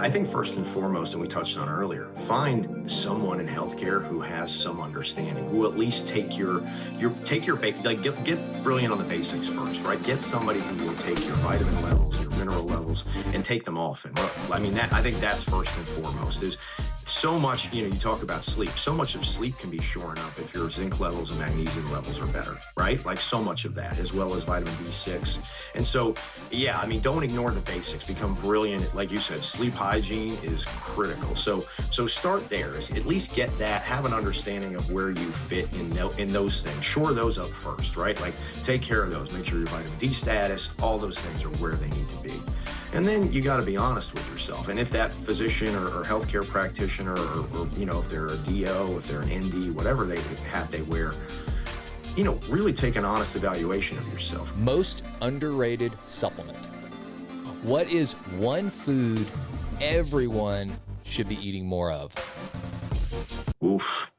I think first and foremost, and we touched on earlier, find someone in healthcare who has some understanding, who at least get brilliant on the basics first, right? Get somebody who will take your vitamin levels, your mineral levels, and take them off. And I mean, I think that's first and foremost. Is so much, you talk about sleep. So much of sleep can be shorn up if your zinc levels and magnesium levels are better, right? Like so much of that, as well as vitamin B6. And so, yeah, I mean, don't ignore the basics. Become brilliant. Like you said, sleep hygiene is critical. So start there. Is at least get that. Have an understanding of where you fit in those things. Shore those up first, right? Like take care of those. Make sure your vitamin D status, all those things are where they need to be. And then you got to be honest with yourself. And if that physician or healthcare practitioner, or if they're a DO, if they're an ND, whatever hat they wear, really take an honest evaluation of yourself. Most underrated supplement. What is one food everyone should be eating more of? Oof.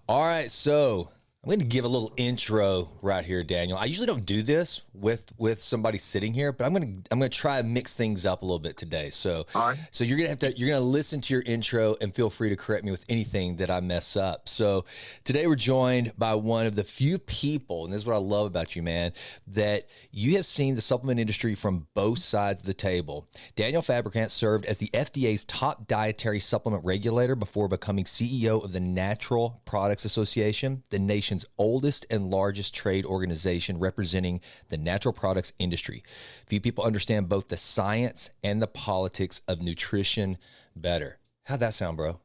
All right, so I'm going to give a little intro right here, Daniel. I usually don't do this with somebody sitting here, but I'm going to try and mix things up a little bit today. So, all right. So you're going to listen to your intro and feel free to correct me with anything that I mess up. So today we're joined by one of the few people, and this is what I love about you, man, that you have seen the supplement industry from both sides of the table. Daniel Fabricant served as the FDA's top dietary supplement regulator before becoming CEO of the Natural Products Association, the nation's oldest and largest trade organization representing the natural products industry. Few people understand both the science and the politics of nutrition better. How'd that sound, bro?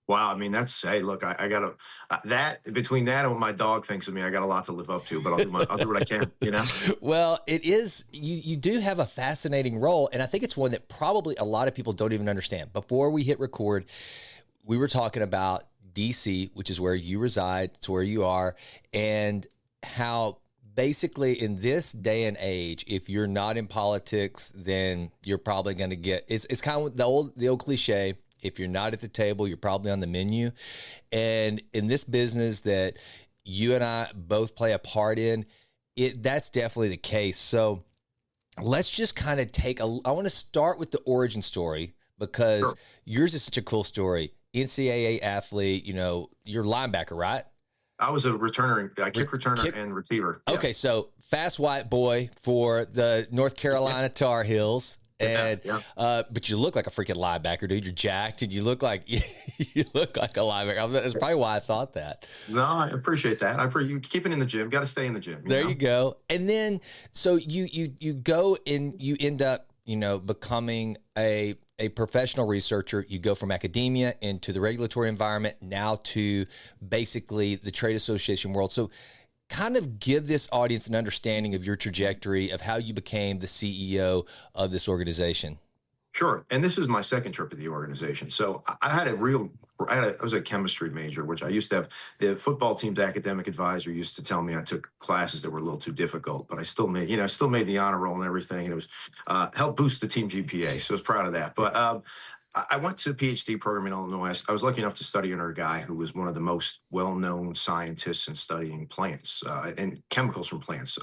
Wow. I mean, hey, look, I got to, between that and what my dog thinks of me, I got a lot to live up to, but I'll do what I can, Well, it is, you do have a fascinating role. And I think it's one that probably a lot of people don't even understand. Before we hit record, we were talking about DC, which is where you reside, it's where you are, and how basically in this day and age, if you're not in politics, then you're probably going to get, it's kind of the old cliche, if you're not at the table, you're probably on the menu. And in this business that you and I both play a part in, that's definitely the case. So let's just kind of I want to start with the origin story, because Sure. Yours is such a cool story. NCAA athlete, you're a linebacker, right? I was a kick returner and receiver. Yeah. Okay, so fast white boy for the North Carolina Tar Heels. And Yeah. But you look like a freaking linebacker, dude. You're jacked, and you look like a linebacker. That's probably why I thought that. No, I appreciate that. You keep it in the gym. Got to stay in the gym. There you go. And then so you go and you end up becoming a professional researcher. You go from academia into the regulatory environment, now to basically the trade association world. So kind of give this audience an understanding of your trajectory of how you became the CEO of this organization. Sure. And this is my second trip to the organization. So I was a chemistry major, which I used to have. The football team's academic advisor used to tell me I took classes that were a little too difficult, but I still made the honor roll and everything. And it was helped boost the team GPA. So I was proud of that. But I went to a Ph.D. program in Illinois. I was lucky enough to study under a guy who was one of the most well-known scientists in studying plants and chemicals from plants.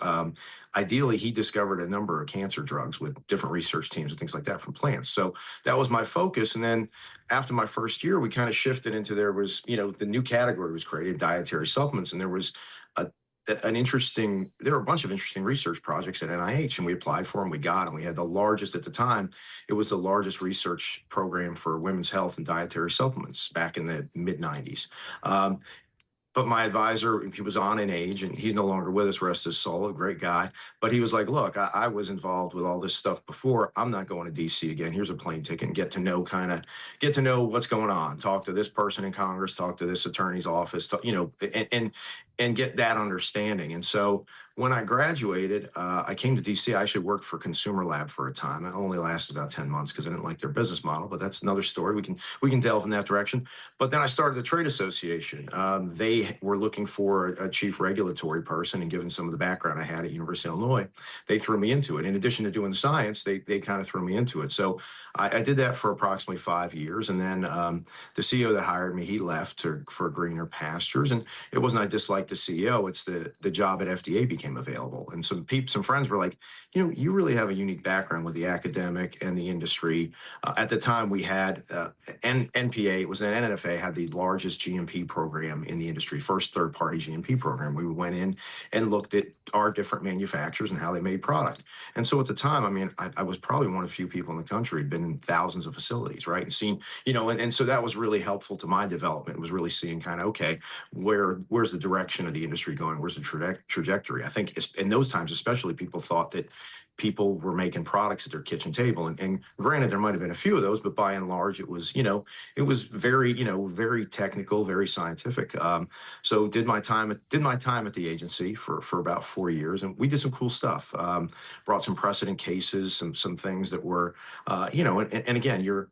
Ideally, he discovered a number of cancer drugs with different research teams and things like that from plants. So that was my focus. And then after my first year, we kind of shifted into the new category was created, dietary supplements, and there was there were a bunch of interesting research projects at NIH, and we applied for them. We got them. We had the largest at the time. It was the largest research program for women's health and dietary supplements back in the mid 90s. But my advisor, he was on in age, and he's no longer with us, rest his soul, a great guy. But he was like, look, I was involved with all this stuff before. I'm not going to DC again. Here's a plane ticket, and get to know what's going on. Talk to this person in Congress, talk to this attorney's office, and get that understanding. And so when I graduated, I came to DC. I actually worked for Consumer Lab for a time. It only lasted about 10 months because I didn't like their business model, but that's another story. We can delve in that direction. But then I started the trade association. They were looking for a chief regulatory person, and given some of the background I had at University of Illinois, they threw me into it. In addition to doing the science, they kind of threw me into it. So I did that for approximately 5 years. And then the CEO that hired me, he left for greener pastures. And it wasn't I disliked the CEO, it's the job at FDA became available. And some friends were like, you really have a unique background with the academic and the industry. At the time, we had NPA, it was an NNFA, had the largest GMP program in the industry, first third party GMP program. We went in and looked at our different manufacturers and how they made product. And so at the time, I mean, I was probably one of the few people in the country who'd been in thousands of facilities, right? And seen, and so that was really helpful to my development, was really seeing kind of, okay, where's the direction of the industry going? Where's the trajectory? I think in those times, especially, people thought that people were making products at their kitchen table. And granted, there might have been a few of those, but by and large, it was very, very technical, very scientific. So did my time at the agency for about 4 years, and we did some cool stuff. Brought some precedent cases, some things that were, and again,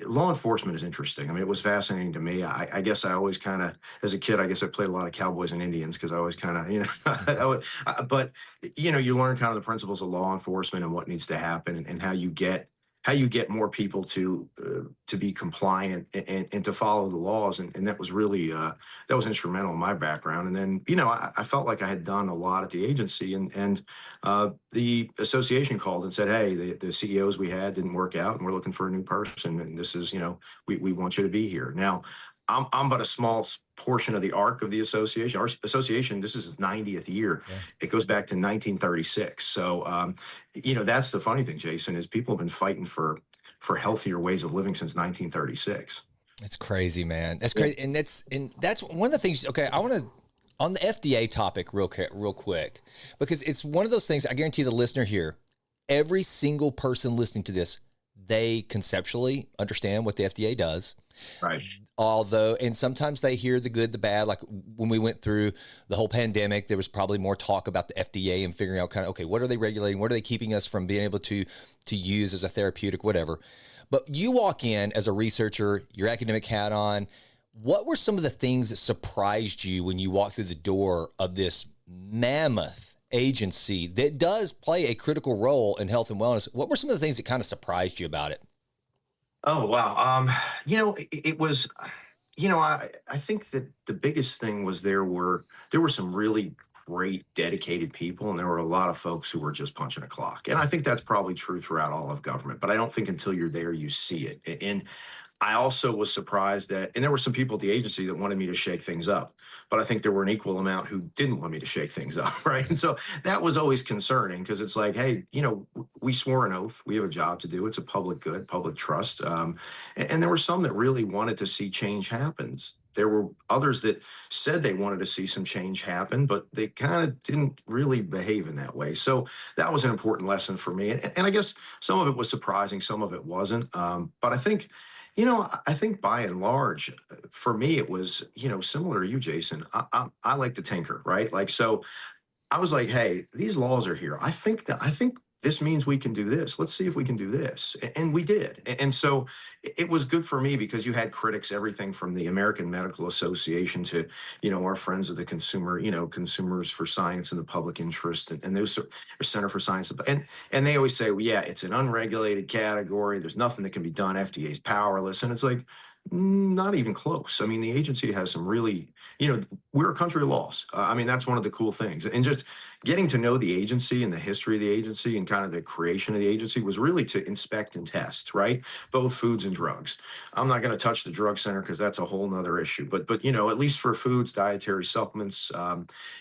law enforcement is interesting. I mean, it was fascinating to me. I guess I always kind of, as a kid, I guess I played a lot of cowboys and Indians because I always kind of, but you learn kind of the principles of law enforcement and what needs to happen, and how you get more people to be compliant and to follow the laws. And that was really that was instrumental in my background. And then I felt like I had done a lot at the agency, and the association called and said, hey, the CEOs we had didn't work out, and we're looking for a new person, and this is, we want you to be here now. I'm but a small portion of the arc of the association. Our association, this is its 90th year. Yeah. It goes back to 1936. So, that's the funny thing, Jason, is people have been fighting for healthier ways of living since 1936. That's crazy, man. That's crazy. And that's one of the things. Okay. I want to, on the FDA topic real quick, because it's one of those things. I guarantee the listener here, every single person listening to this, they conceptually understand what the FDA does. Right. Although, and sometimes they hear the good, the bad. Like when we went through the whole pandemic, there was probably more talk about the FDA and figuring out kind of, okay, what are they regulating? What are they keeping us from being able to use as a therapeutic, whatever. But you walk in as a researcher, your academic hat on. What were some of the things that surprised you when you walked through the door of this mammoth agency that does play a critical role in health and wellness? What were some of the things that kind of surprised you about it? Oh, wow. It was, I think that the biggest thing was there were some really great dedicated people, and there were a lot of folks who were just punching a clock. And I think that's probably true throughout all of government, but I don't think until you're there you see it. And I also was surprised and there were some people at the agency that wanted me to shake things up, but I think there were an equal amount who didn't want me to shake things up, right? And so that was always concerning, because it's like, hey, we swore an oath, we have a job to do. It's a public good, public trust, and there were some that really wanted to see change happen. There were others that said they wanted to see some change happen, but they kind of didn't really behave in that way. So that was an important lesson for me, and I guess some of it was surprising, some of it wasn't. But I think by and large, for me, it was, similar to you, Jason. I like to tinker, right? Like, so I was like, hey, these laws are here. I think this means we can do this. Let's see if we can do this. And we did. And so it was good for me, because you had critics, everything from the American Medical Association to, our friends of the Consumers for Science and the Public Interest, and those Center for Science. And they always say, well, yeah, it's an unregulated category. There's nothing that can be done. FDA is powerless. And it's like, not even close. I mean, the agency has some really, we're a country of laws. I mean, that's one of the cool things. And just getting to know the agency and the history of the agency and kind of the creation of the agency was really to inspect and test, right? Both foods and drugs. I'm not going to touch the drug center because that's a whole nother issue. But at least for foods, dietary supplements,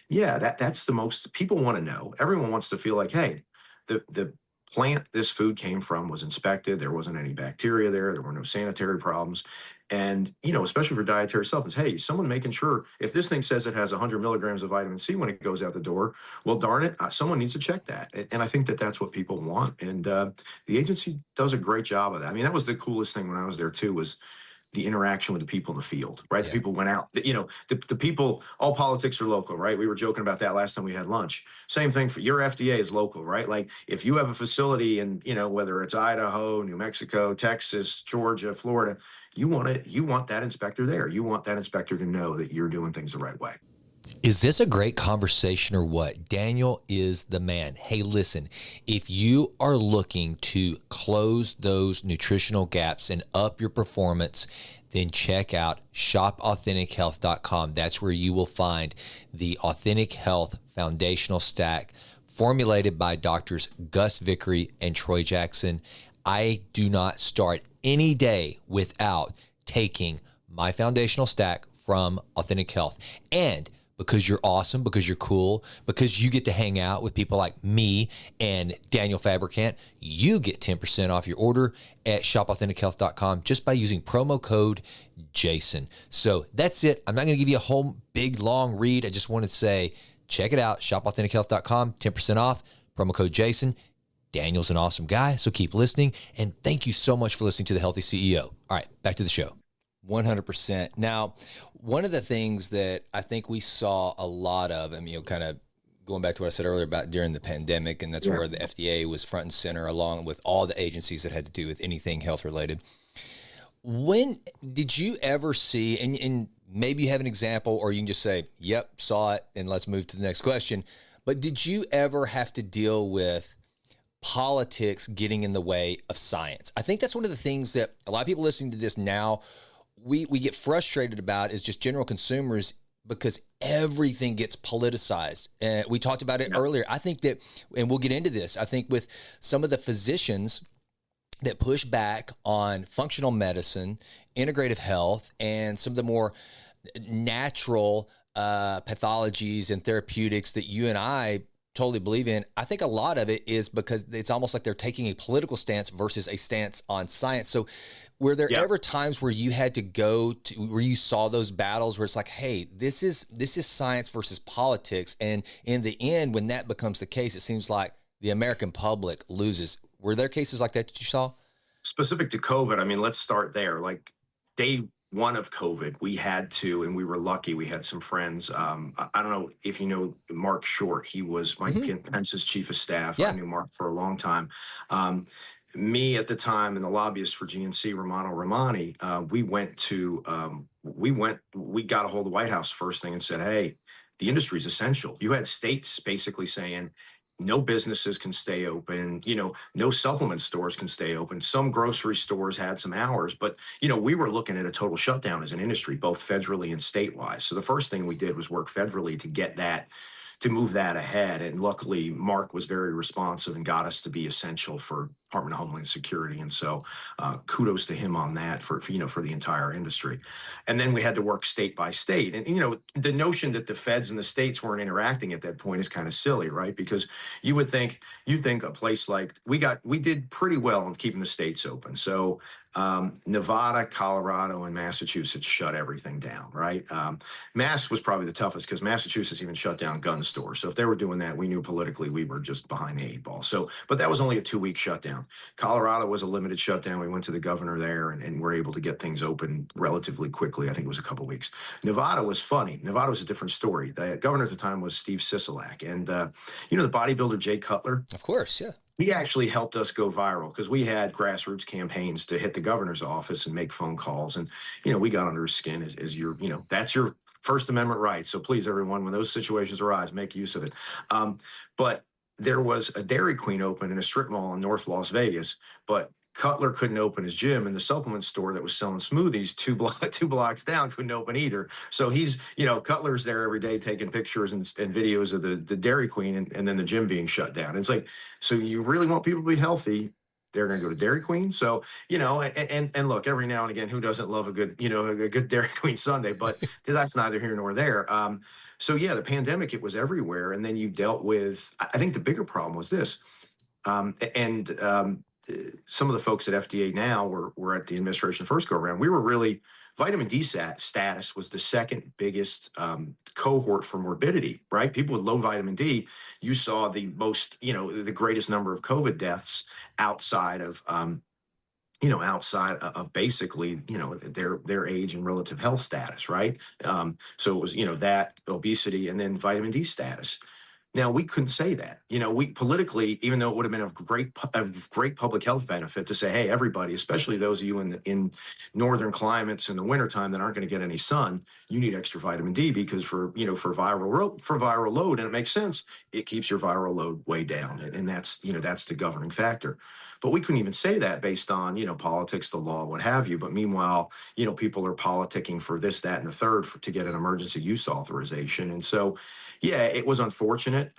yeah, that's the most people want to know. Everyone wants to feel like, hey, the plant this food came from was inspected. There wasn't any bacteria there. There were no sanitary problems. And, especially for dietary supplements, hey, someone making sure, if this thing says it has 100 milligrams of vitamin C when it goes out the door, well, darn it, someone needs to check that. And I think that that's what people want. And the agency does a great job of that. I mean, that was the coolest thing when I was there, too, was the interaction with the people in the field, right? The Yeah. people went out, the people, all politics are local, right? We were joking about that last time we had lunch. Same thing for your FDA is local, right? Like if you have a facility in, whether it's Idaho, New Mexico, Texas, Georgia, Florida, you want that inspector there. You want that inspector to know that you're doing things the right way. Is this a great conversation or what? Daniel is the man. Hey, listen, if you are looking to close those nutritional gaps and up your performance, then check out shopauthentic.health.com. That's where you will find the Authentic Health Foundational Stack formulated by doctors Gus Vickery and Troy Jackson. I do not start any day without taking my foundational stack from Authentic Health. And because you're awesome, because you're cool, because you get to hang out with people like me and Daniel Fabricant, you get 10% off your order at shopauthentic.health.com just by using promo code Jason. So that's it. I'm not going to give you a whole big long read. I just want to say, check it out, shopauthentic.health.com, 10% off, promo code Jason. Daniel's an awesome guy, so keep listening. And thank you so much for listening to The Healthy CEO. All right, back to the show. 100%. Now, one of the things that I think we saw a lot of, I mean, kind of going back to what I said earlier about during the pandemic, and that's where the FDA was front and center along with all the agencies that had to do with anything health related. When did you ever see, and maybe you have an example, or you can just say, yep, saw it, and let's move to the next question. But did you ever have to deal with politics getting in the way of science? I think that's one of the things that a lot of people listening to this now, we get frustrated about is just general consumers, because everything gets politicized. And we talked about it earlier. I think that, and we'll get into this, I think with some of the physicians that push back on functional medicine, integrative health, and some of the more natural pathologies and therapeutics that you and I totally believe in, I think a lot of it is because it's almost like they're taking a political stance versus a stance on science. So were there ever times where you had to go to, where you saw those battles where it's like, hey, this is science versus politics, and in the end, when that becomes the case, it seems like the American public loses? Were there cases like that you saw? Specific to COVID, I mean, let's start there. Like day one of COVID, we had to, and we were lucky. We had some friends. I don't know if you know Mark Short. He was Mike Pence's chief of staff. I Yeah. knew Mark for a long time. Me at the time and the lobbyist for GNC, Romano Romani, we got a hold of the White House first thing and said, hey, the industry is essential. You had states basically saying, no businesses can stay open, no supplement stores can stay open. Some grocery stores had some hours, but we were looking at a total shutdown as an industry, both federally and statewide. So the first thing we did was work federally to get that, to move that ahead. And luckily, Mark was very responsive and got us to be essential for Department of Homeland Security. And so kudos to him on that for the entire industry. And then we had to work state by state. And, the notion that the feds and the states weren't interacting at that point is kind of silly, right? Because you'd think a place like we did pretty well in keeping the states open. So Nevada, Colorado, and Massachusetts shut everything down, right? Mass was probably the toughest because Massachusetts even shut down gun stores. So if they were doing that, we knew politically we were just behind the eight ball. So, but that was only a 2-week shutdown. Colorado was a limited shutdown. We went to the governor there and were able to get things open relatively quickly. I think it was a couple of weeks. Nevada was funny. Nevada was a different story. The governor at the time was Steve Sisolak. And, the bodybuilder Jay Cutler, Of course, yeah. he actually helped us go viral because we had grassroots campaigns to hit the governor's office and make phone calls. And, we got under his skin as that's your First Amendment right. So please, everyone, when those situations arise, make use of it. But there was a Dairy Queen open in a strip mall in North Las Vegas, but Cutler couldn't open his gym, and the supplement store that was selling smoothies two blocks down couldn't open either. So he's, Cutler's there every day taking pictures and videos of the Dairy Queen and then the gym being shut down. And it's like, so you really want people to be healthy? They're going to go to Dairy Queen. So, and look, every now and again, who doesn't love a good, a good Dairy Queen Sunday, but that's neither here nor there. So yeah, the pandemic, it was everywhere. And then you dealt with, I think the bigger problem was this. Some of the folks at FDA now were at the administration first go around. We were really, vitamin D status was the second biggest cohort for morbidity, right? People with low vitamin D, you saw the most, the greatest number of COVID deaths outside of, outside of basically, their age and relative health status, right? So it was, that obesity and then vitamin D status. Now we couldn't say that. We politically, even though it would have been of great public health benefit to say, hey, everybody, especially those of you in northern climates in the wintertime that aren't going to get any sun, you need extra vitamin D because for viral load, and it makes sense, it keeps your viral load way down. And that's the governing factor. But we couldn't even say that based on, politics, the law, what have you. But meanwhile, people are politicking for this, that, and the third to get an emergency use authorization. And so yeah, it was unfortunate.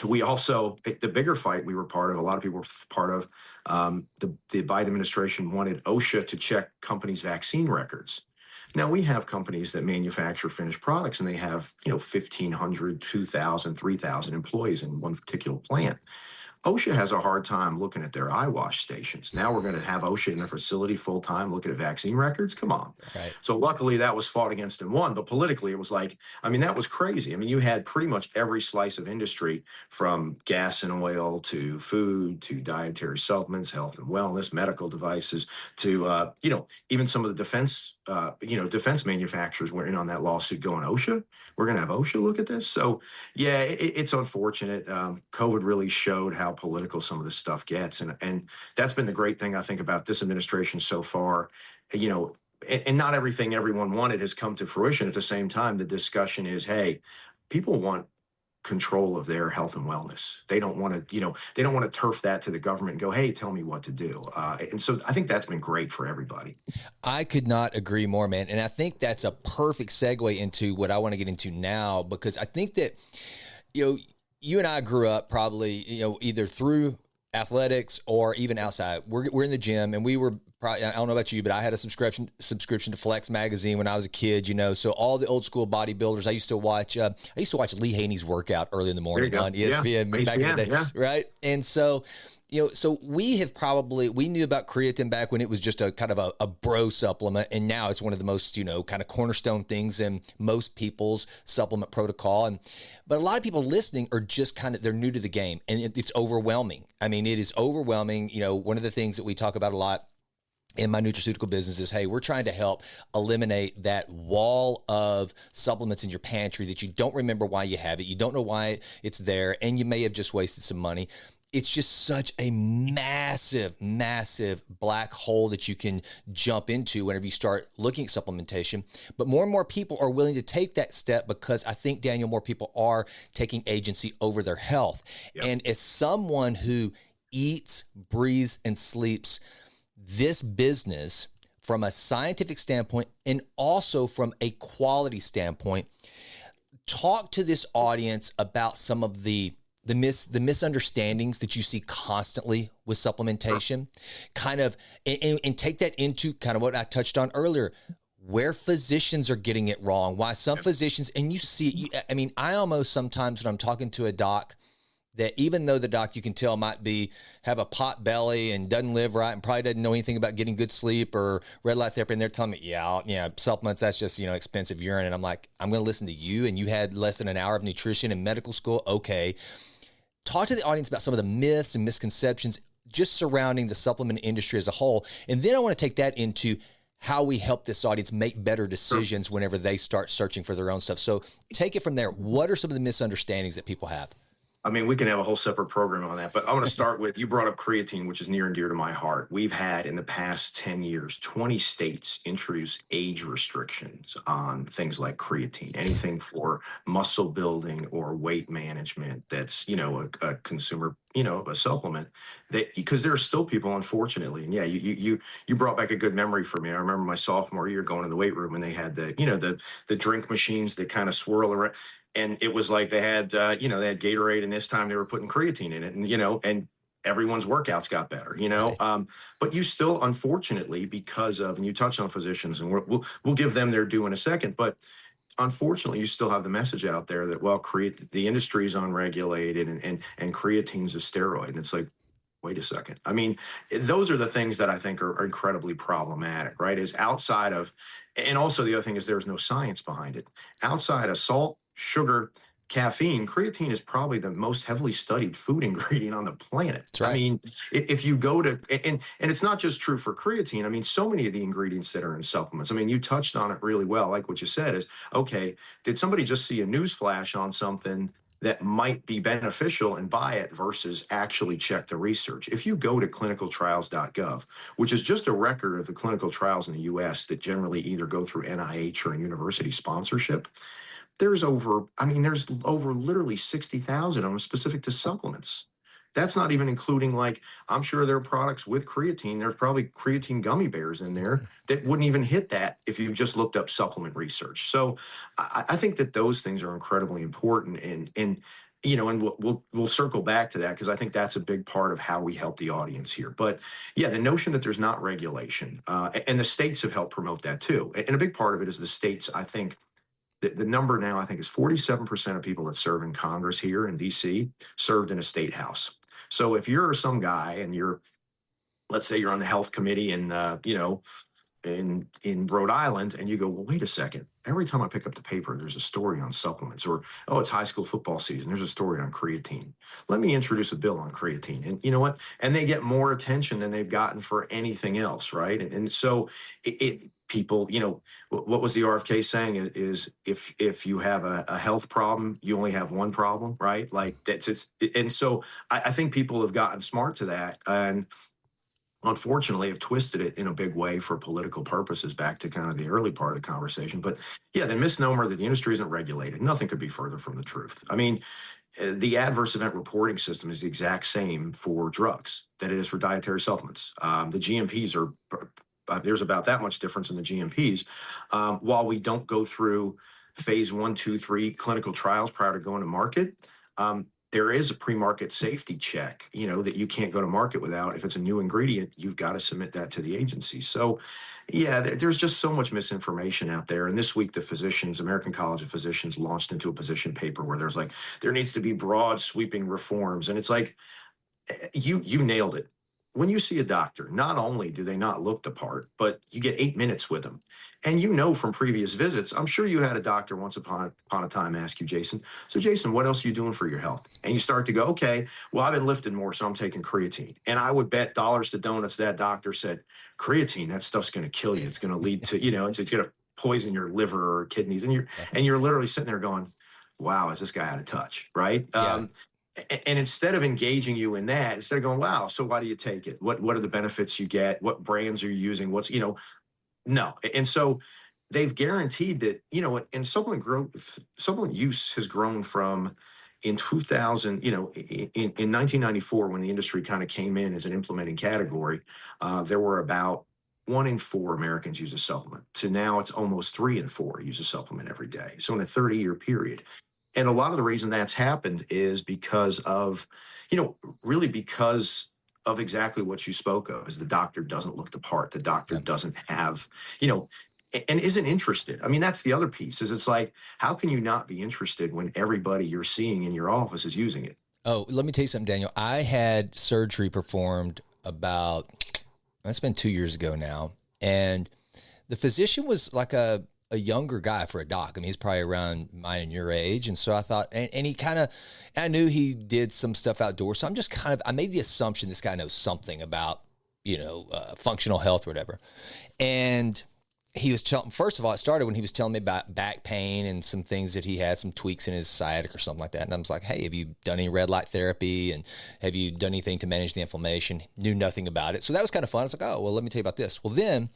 We also the bigger fight we were part of. A lot of people were part of. The Biden administration wanted OSHA to check companies' vaccine records. Now we have companies that manufacture finished products, and they have 1,500, 2,000, 3,000 employees in one particular plant. OSHA has a hard time looking at their eye wash stations. Now we're going to have OSHA in their facility full time looking at vaccine records. Come on. Right. So luckily that was fought against and won. But politically, it was like, I mean, that was crazy. I mean, you had pretty much every slice of industry from gas and oil to food to dietary supplements, health and wellness, medical devices to, even some of the defense manufacturers were in on that lawsuit going, OSHA, we're going to have OSHA look at this. So yeah, it's unfortunate. COVID really showed how political some of this stuff gets, and that's been the great thing I think about this administration so far. You know, and not everything everyone wanted has come to fruition. At the same time, the discussion is, hey, people want control of their health and wellness. They don't want to, they don't want to turf that to the government and go, hey, tell me what to do. And so I think that's been great for everybody. I could not agree more, man. And I think that's a perfect segue into what I want to get into now, because I think that, you and I grew up probably, either through athletics or even outside. We're in the gym, and we were probably, I don't know about you, but I had a subscription to Flex magazine when I was a kid, so all the old school bodybuilders. I used to watch Lee Haney's workout early in the morning on ESPN, yeah. back in the day. Yeah. Right. And so, so we knew about creatine back when it was just a kind of a bro supplement. And now it's one of the most, kind of cornerstone things in most people's supplement protocol. But a lot of people listening are just they're new to the game, and it's overwhelming. I mean, it is overwhelming. One of the things that we talk about a lot in my nutraceutical business is, hey, we're trying to help eliminate that wall of supplements in your pantry that you don't remember why you have it. You don't know why it's there, and you may have just wasted some money. It's just such a massive, massive black hole that you can jump into whenever you start looking at supplementation. But more and more people are willing to take that step because I think, Daniel, more people are taking agency over their health. Yep. And as someone who eats, breathes, and sleeps this business from a scientific standpoint and also from a quality standpoint, talk to this audience about some of the misunderstandings that you see constantly with supplementation, and take that into kind of what I touched on earlier, where physicians are getting it wrong, why some physicians, and you see, I almost sometimes when I'm talking to a doc, that even though the doc you can tell might have a pot belly and doesn't live right and probably doesn't know anything about getting good sleep or red light therapy, and they're telling me, supplements, that's just, expensive urine. And I'm like, I'm going to listen to you, and you had less than an hour of nutrition in medical school. Okay. Talk to the audience about some of the myths and misconceptions just surrounding the supplement industry as a whole. And then I want to take that into how we help this audience make better decisions whenever they start searching for their own stuff. So take it from there. What are some of the misunderstandings that people have? I mean, we can have a whole separate program on that, but I want to start with, you brought up creatine, which is near and dear to my heart. We've had in the past 10 years, 20 states introduce age restrictions on things like creatine, anything for muscle building or weight management that's, a consumer, a supplement, that because there are still people, unfortunately. And yeah, you brought back a good memory for me. I remember my sophomore year going in the weight room when they had the drink machines that kind of swirl around. And it was like they had Gatorade, and this time they were putting creatine in it, and everyone's workouts got better, Right. but you still, unfortunately, because of, and you touched on physicians, and we'll give them their due in a second, but unfortunately, you still have the message out there that, well, the industry is unregulated, and creatine's a steroid, and it's like, wait a second. I mean, those are the things that I think are incredibly problematic, right? Is outside of, and also the other thing is there's no science behind it. Outside of salt, sugar, caffeine, creatine is probably the most heavily studied food ingredient on the planet. That's I right. mean, if you go to, and it's not just true for creatine. I mean, so many of the ingredients that are in supplements, I mean, you touched on it really well. Like what you said is, okay, did somebody just see a news flash on something that might be beneficial and buy it versus actually check the research? If you go to clinicaltrials.gov, which is just a record of the clinical trials in the US that generally either go through NIH or a university sponsorship, there's over literally 60,000 of them specific to supplements. That's not even including, like, I'm sure there are products with creatine. There's probably creatine gummy bears in there that wouldn't even hit that if you just looked up supplement research. So I think that those things are incredibly important, and we'll circle back to that because I think that's a big part of how we help the audience here. But yeah, the notion that there's not regulation, and the states have helped promote that too. And a big part of it is the states, I think, the number now, I think, is 47% of people that serve in Congress here in DC served in a state house. So if you're some guy and let's say you're on the health committee and, in Rhode Island, and you go, well, wait a second. Every time I pick up the paper, there's a story on supplements, or, oh, it's high school football season. There's a story on creatine. Let me introduce a bill on creatine. And you know what? And they get more attention than they've gotten for anything else, right? And so people, what was the RFK saying is if you have a health problem, you only have one problem, right? Like that's it's and so I think people have gotten smart to that, and unfortunately have twisted it in a big way for political purposes, back to kind of the early part of the conversation. But yeah, the misnomer that the industry isn't regulated, nothing could be further from the truth. I mean, the adverse event reporting system is the exact same for drugs that it is for dietary supplements. The GMPs are, there's about that much difference in the GMPs. While we don't go through phase 1, 2, 3 clinical trials prior to going to market, there is a pre-market safety check, that you can't go to market without. If it's a new ingredient, you've got to submit that to the agency. So yeah, there's just so much misinformation out there. And this week, American College of Physicians launched into a position paper where there's like, there needs to be broad sweeping reforms. And it's like, you nailed it. When you see a doctor, not only do they not look the part, but you get 8 minutes with them. And from previous visits, I'm sure you had a doctor once upon a time ask you, Jason, so Jason, what else are you doing for your health? And you start to go, okay, well, I've been lifting more, so I'm taking creatine. And I would bet dollars to donuts that doctor said, creatine, that stuff's going to kill you. It's going to lead to, it's going to poison your liver or kidneys. And you're, Yeah. and you're literally sitting there going, wow, is this guy out of touch? Right. Yeah. And instead of engaging you in that, instead of going, wow, so why do you take it? What are the benefits you get? What brands are you using? No. And so they've guaranteed that, and supplement use has grown from, in 2000, in 1994, when the industry kind of came in as an implementing category, there were about 1 in 4 Americans use a supplement, to now it's almost 3 in 4 use a supplement every day. So in a 30-year period. And a lot of the reason that's happened is because of, really because of exactly what you spoke of, is the doctor doesn't look the part. The doctor Yeah. doesn't have, and isn't interested. I mean, that's the other piece, is it's like, how can you not be interested when everybody you're seeing in your office is using it? Oh, let me tell you something, Daniel. I had surgery performed that's been 2 years ago now. And the physician was like a younger guy for a doc. I mean, he's probably around mine and your age. And so I thought, and he I knew he did some stuff outdoors. So I made the assumption this guy knows something about, functional health or whatever. And he was first of all, it started when he was telling me about back pain and some things that he had, some tweaks in his sciatic or something like that. And I was like, hey, have you done any red light therapy? And have you done anything to manage the inflammation? Knew nothing about it. So that was kind of fun. I was like, oh, well, let me tell you about this. Well, then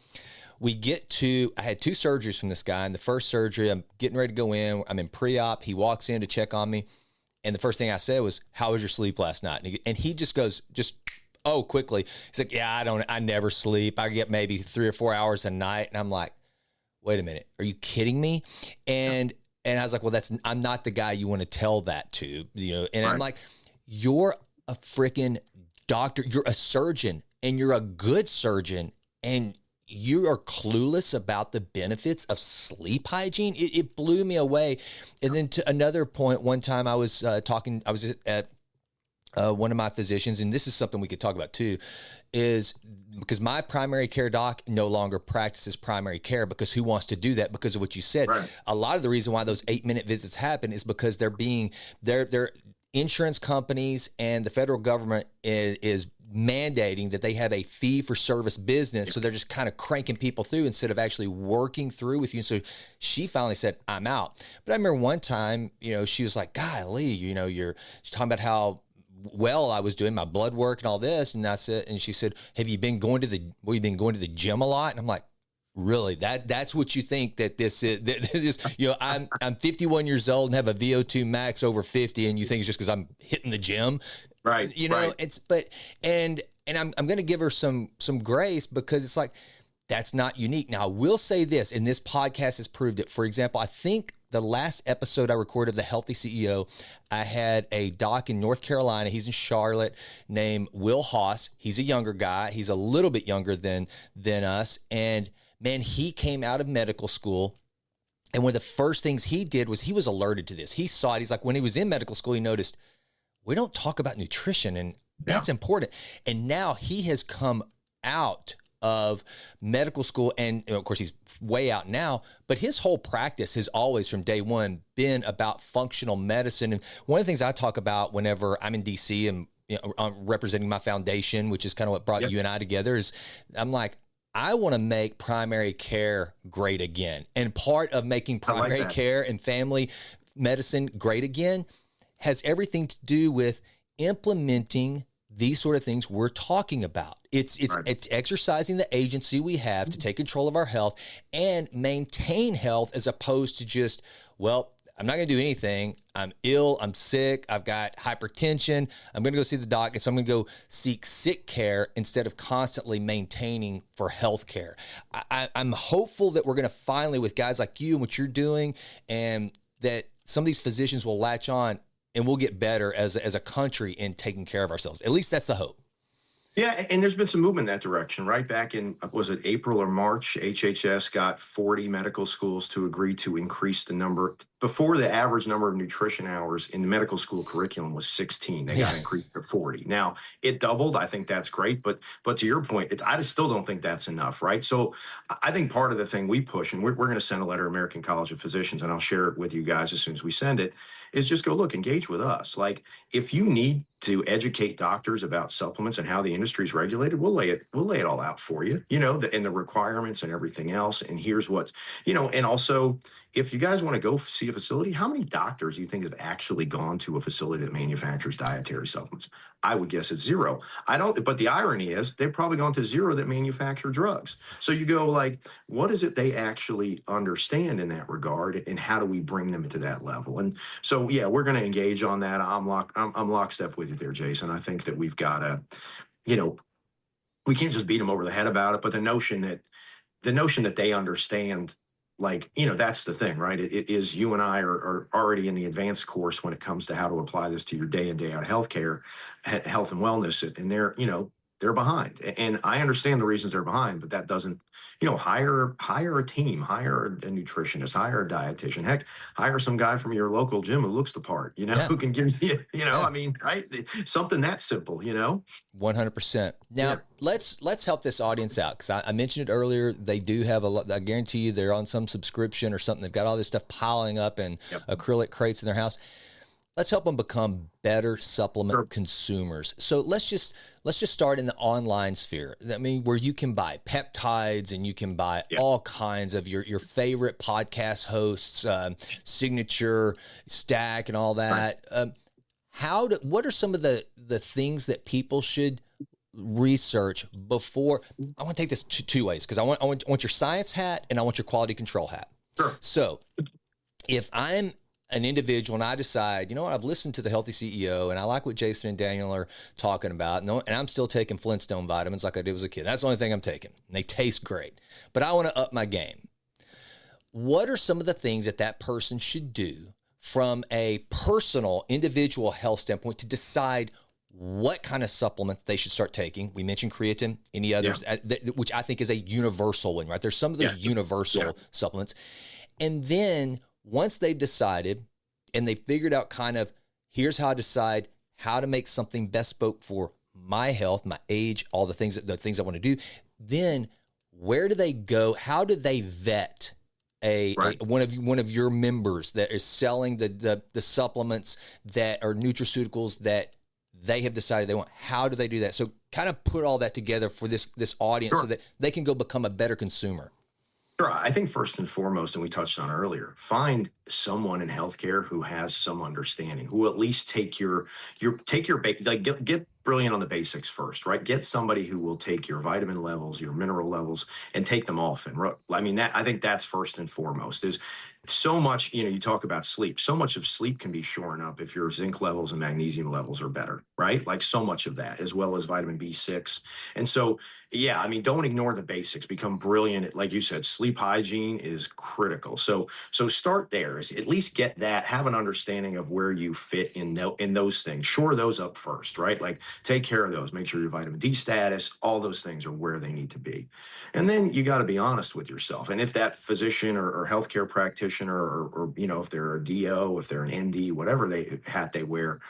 I had 2 surgeries from this guy. And the first surgery, I'm getting ready to go in. I'm in pre-op. He walks in to check on me. And the first thing I said was, how was your sleep last night? And he just goes, quickly. He's like, yeah, I never sleep. I get maybe 3 or 4 hours a night. And I'm like, wait a minute, are you kidding me? And I was like, well, I'm not the guy you want to tell that to, and right. I'm like, you're a freaking doctor. You're a surgeon, and you're a good surgeon. And you are clueless about the benefits of sleep hygiene. It blew me away. And then to another point, one time I was at one of my physicians, and this is something we could talk about too, is because my primary care doc no longer practices primary care, because who wants to do that? Because of what you said. Right. A lot of the reason why those 8-minute visits happen is because their insurance companies and the federal government is mandating that they have a fee for service business. So they're just kind of cranking people through instead of actually working through with you. So she finally said, I'm out. But I remember one time, she was like, golly, you're talking about how well I was doing my blood work and all this. And I said, and she said, have you been going to the gym a lot? And I'm like, really? That's what you think that this is? I'm 51 years old and have a VO2 max over 50, and you think it's just because I'm hitting the gym, right? Right. And I'm going to give her some grace, because it's like, that's not unique. Now I will say this, and this podcast has proved it. For example, I think the last episode I recorded of The Healthy CEO, I had a doc in North Carolina. He's in Charlotte, named Will Haas. He's a younger guy. He's a little bit younger than us. And man, he came out of medical school, and one of the first things he did was he was alerted to this. He saw it. He's like, when he was in medical school, he noticed, we don't talk about nutrition, and that's important. And now he has come out of medical school, and of course he's way out now, but his whole practice has always from day one been about functional medicine. And one of the things I talk about whenever I'm in DC and I'm representing my foundation, which is kind of what brought you and I together, is I'm like, I want to make primary care great again. And part of making primary care and family medicine great again has everything to do with implementing these sort of things we're talking about. It's exercising the agency we have to take control of our health and maintain health, as opposed to just, well, I'm not going to do anything. I'm ill. I'm sick. I've got hypertension. I'm going to go see the doc. And so I'm going to go seek sick care instead of constantly maintaining for health care. I'm hopeful that we're going to finally, with guys like you and what you're doing, and that some of these physicians will latch on, and we'll get better as a country in taking care of ourselves. At least that's the hope. Yeah, and there's been some movement in that direction. Right back in, was it April or March, HHS got 40 medical schools to agree to increase the number. Before, the average number of nutrition hours in the medical school curriculum was 16. They got increased to 40. Now, it doubled. I think that's great. But to your point, I just still don't think that's enough, right? So I think part of the thing we push, and we're going to send a letter to American College of Physicians, and I'll share it with you guys as soon as we send it, is just go, look, engage with us. Like, if you need to educate doctors about supplements and how the industry is regulated, we'll lay it all out for you, and the requirements and everything else. And here's what, and also, if you guys want to go see a facility, how many doctors do you think have actually gone to a facility that manufactures dietary supplements? I would guess it's zero. But the irony is they've probably gone to zero that manufacture drugs. So you go, like, what is it they actually understand in that regard, and how do we bring them to that level? And so, yeah, we're going to engage on that. I'm lockstep with you there, Jason. I think that we've got to, we can't just beat them over the head about it, but the notion that they understand, like, that's the thing, right? It is, you and I are already in the advanced course when it comes to how to apply this to your day in, day out healthcare, health and wellness. And they're behind. And I understand the reasons they're behind, but that doesn't, hire a team, hire a nutritionist, hire a dietitian, heck, hire some guy from your local gym who looks the part, who can give you, I mean, right? Something that simple, 100%. Now let's help this audience out. Cause I mentioned it earlier. They do have I guarantee you they're on some subscription or something. They've got all this stuff piling up in acrylic crates in their house. Let's help them become better supplement consumers. So let's just start in the online sphere. I mean, where you can buy peptides and you can buy all kinds of your favorite podcast hosts, Signature, Stack, and all that. What are some of the things that people should research before? I want to take this two ways, because I want your science hat and I want your quality control hat. Sure. So if I'm an individual and I decide, I've listened to The Healthy CEO and I like what Jason and Daniel are talking about, and I'm still taking Flintstone vitamins like I did as a kid. That's the only thing I'm taking, and they taste great, but I want to up my game. What are some of the things that person should do from a personal, individual health standpoint to decide what kind of supplements they should start taking? We mentioned creatine, any others, which I think is a universal one, right? There's some of those universal supplements. And then once they've decided and they figured out kind of, here's how I decide how to make something best spoke for my health, my age, all the things I want to do. Then where do they go? How do they vet Right. one of your members that is selling the supplements that are nutraceuticals that they have decided they want? How do they do that? So kind of put all that together for this audience so Sure. that they can go become a better consumer. Sure. I think first and foremost, and we touched on earlier, find someone in healthcare who has some understanding, who will at least take your like get brilliant on the basics first, right? Get somebody who will take your vitamin levels, your mineral levels, and take them off. And I mean that I think that's first and foremost. Is so much, you talk about sleep. So much of sleep can be shorn up if your zinc levels and magnesium levels are better, right? Like so much of that, as well as vitamin B6. And so yeah, I mean, don't ignore the basics. Become brilliant at, like you said, sleep hygiene is critical. So start there. Is at least get that. Have an understanding of where you fit in those things. Shore those up first, right? Like take care of those. Make sure your vitamin D status, all those things are where they need to be. And then you got to be honest with yourself. And if that physician or healthcare practitioner or if they're a DO, if they're an ND, whatever hat they wear,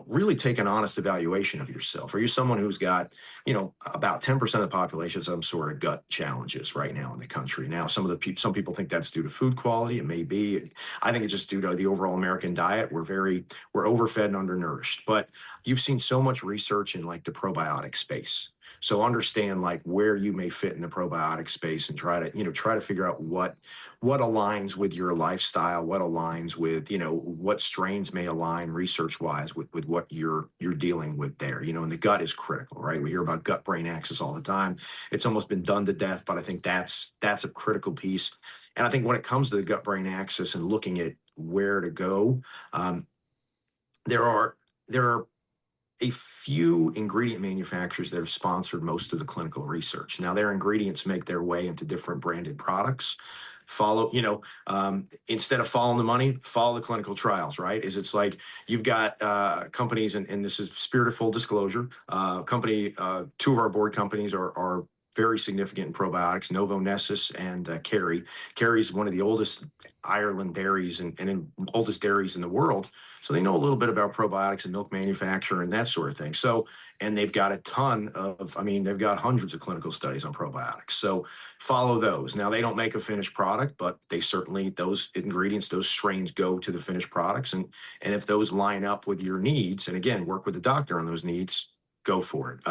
really take an honest evaluation of yourself. Are you someone who's got, about 10% of the population some sort of gut challenges right now in the country? Now, some people think that's due to food quality. It may be. I think it's just due to the overall American diet. We're overfed and undernourished. But you've seen so much research in like the probiotic space. So understand like where you may fit in the probiotic space and try to figure out what aligns with your lifestyle, what aligns with, what strains may align research wise with what you're dealing with there, and the gut is critical, right? We hear about gut brain axis all the time. It's almost been done to death, but I think that's a critical piece. And I think when it comes to the gut brain axis and looking at where to go, um, there are a few ingredient manufacturers that have sponsored most of the clinical research. Now, their ingredients make their way into different branded products. Instead of following the money, follow the clinical trials, right? It's like you've got companies, and this is spirit of full disclosure. Two of our board companies are very significant in probiotics, Novo Nessus and Kerry. Kerry's one of the oldest Ireland dairies and oldest dairies in the world. So they know a little bit about probiotics and milk manufacture and that sort of thing. So, and they've got they've got hundreds of clinical studies on probiotics. So follow those. Now, they don't make a finished product, but those ingredients, those strains go to the finished products. And if those line up with your needs, and again, work with the doctor on those needs, go for it.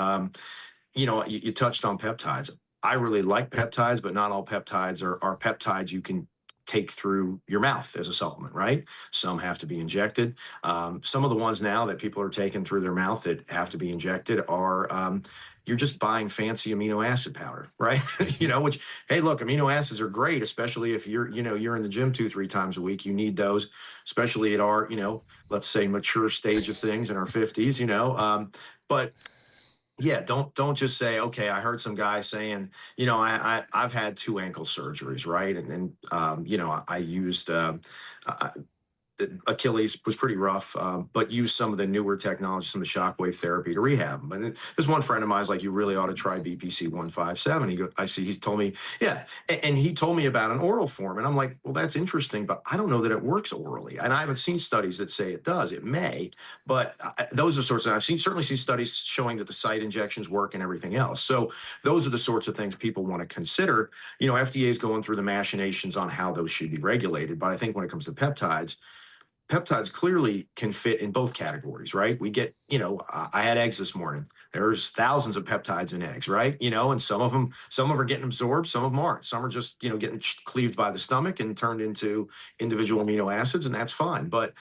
You touched on peptides. I really like peptides, but not all peptides are peptides you can take through your mouth as a supplement, right? Some have to be injected. Some of the ones now that people are taking through their mouth that have to be injected are you're just buying fancy amino acid powder, right? Which, hey, look, amino acids are great, especially if you're in the gym 2-3 times a week. You need those, especially at our, let's say mature stage of things in our 50s, but yeah, don't just say, okay, I heard some guy saying, I've had 2 ankle surgeries, right? And I used Achilles was pretty rough, but used some of the newer technology, some of the shockwave therapy to rehab them. And there's one friend of mine's like, you really ought to try BPC 157. He's told me, yeah. And he told me about an oral form. And I'm like, well, that's interesting, but I don't know that it works orally. And I haven't seen studies that say it does. It may, but those are sorts of, certainly seen studies showing that the site injections work and everything else. So those are the sorts of things people want to consider. FDA is going through the machinations on how those should be regulated. But I think when it comes to peptides clearly can fit in both categories, right? I had eggs this morning. There's thousands of peptides in eggs, right? And some of them are getting absorbed, some of them aren't. Some are just, getting cleaved by the stomach and turned into individual amino acids, and that's fine. But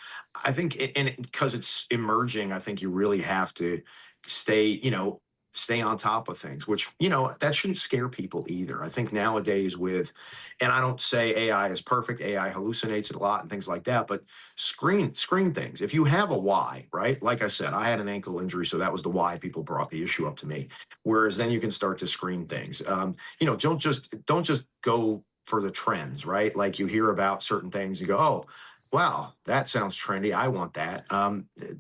I think, because it's emerging, I think you really have to stay on top of things, which, that shouldn't scare people either. I think nowadays and I don't say AI is perfect, AI hallucinates a lot and things like that, but screen things. If you have a why, right? Like I said, I had an ankle injury, so that was the why people brought the issue up to me. Whereas then you can start to screen things. Don't just go for the trends, right? Like you hear about certain things, you go, oh, wow, that sounds trendy. I want that.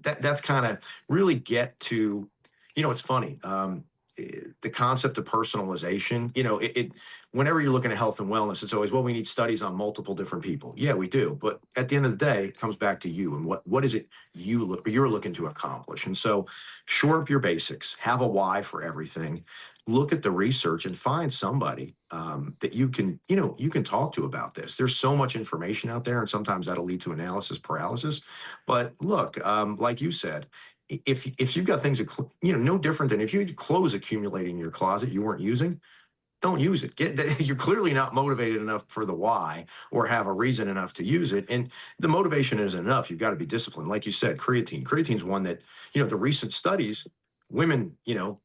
That's kind of really get to, it's funny. The concept of personalization, whenever you're looking at health and wellness, it's always, well, we need studies on multiple different people. Yeah, we do. But at the end of the day, it comes back to you and what is it you're looking to accomplish. And so shore up your basics, have a why for everything, look at the research and find somebody that you can talk to about this. There's so much information out there, and sometimes that'll lead to analysis paralysis. But look, like you said, if you've got things that no different than if you had clothes accumulating in your closet you weren't using, don't use it. You're clearly not motivated enough for the why or have a reason enough to use it. And the motivation isn't enough. You've got to be disciplined. Like you said, creatine. Creatine's one that, the recent studies, women,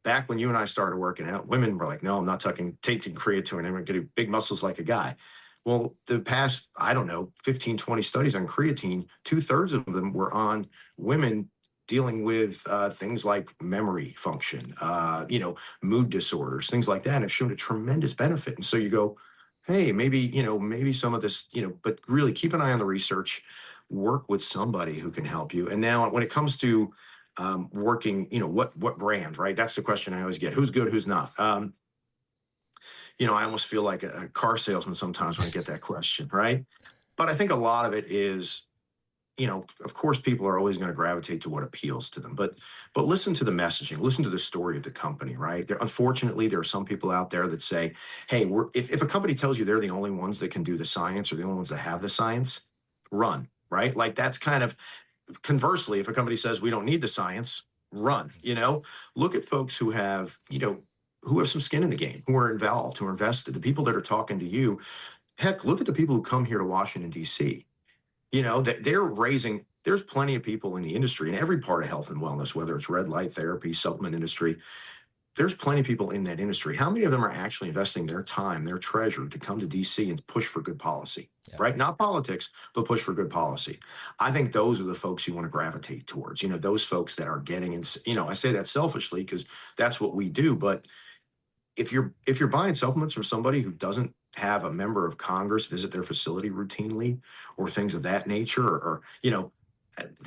back when you and I started working out, women were like, no, I'm not taking creatine. I'm going to get big muscles like a guy. Well, the past, I don't know, 15, 20 studies on creatine, 2/3 of them were on women dealing with things like memory function, mood disorders, things like that, and have shown a tremendous benefit. And so you go, hey, maybe some of this, but really keep an eye on the research, work with somebody who can help you. And now when it comes to working, what brand, right? That's the question I always get. Who's good, who's not? I almost feel like a car salesman sometimes when I get that question, right? But I think a lot of it is, of course, people are always going to gravitate to what appeals to them. But listen to the messaging, listen to the story of the company, right? Unfortunately, there are some people out there that say, "Hey, if a company tells you they're the only ones that can do the science or the only ones that have the science, run." Right? Like that's kind of conversely, if a company says we don't need the science, run. Look at folks who have some skin in the game, who are involved, who are invested. The people that are talking to you. Heck, look at the people who come here to Washington D.C. They're raising, there's plenty of people in the industry in every part of health and wellness, whether it's red light therapy, supplement industry. There's plenty of people in that industry. How many of them are actually investing their time, their treasure to come to DC and push for good policy, Yeah. right? Not politics, but push for good policy. I think those are the folks you want to gravitate towards, those folks that are getting in, I say that selfishly because that's what we do. But if you're buying supplements from somebody who doesn't have a member of Congress visit their facility routinely or things of that nature,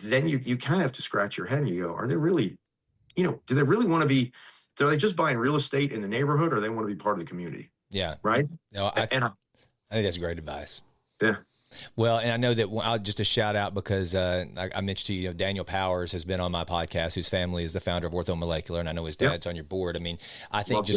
then you kind of have to scratch your head and you go, are they really, do they really want to be, are they just buying real estate in the neighborhood or they want to be part of the community? Yeah. Right. No, And I think that's great advice. yeah. Well, and I know that just a shout out because I mentioned to you, Daniel Powers has been on my podcast, whose family is the founder of Orthomolecular, and I know his dad's on your board. I mean, I think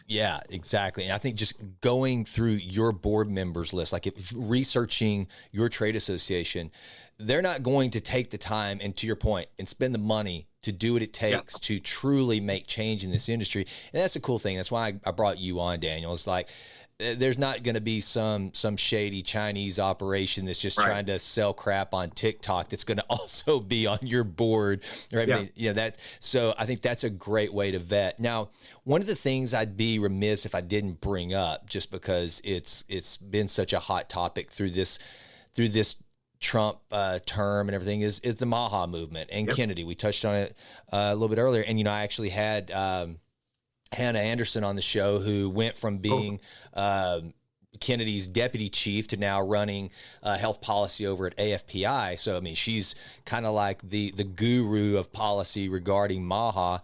yeah, exactly. And I think just going through your board members list, like if researching your trade association, they're not going to take the time and, to your point, and spend the money to do what it takes to truly make change in this industry. And that's a cool thing. That's why I brought you on, Daniel. It's like, there's not going to be some shady Chinese operation that's just trying to sell crap on TikTok that's going to also be on your board or everything. So I think that's a great way to vet. Now, one of the things I'd be remiss if I didn't bring up, just because it's been such a hot topic through this Trump term and everything, is the MAHA movement and Kennedy. We touched on it a little bit earlier, and I actually had Hannah Anderson on the show, who went from being Kennedy's deputy chief to now running health policy over at AFPI. So, I mean, she's kind of like the guru of policy regarding MAHA.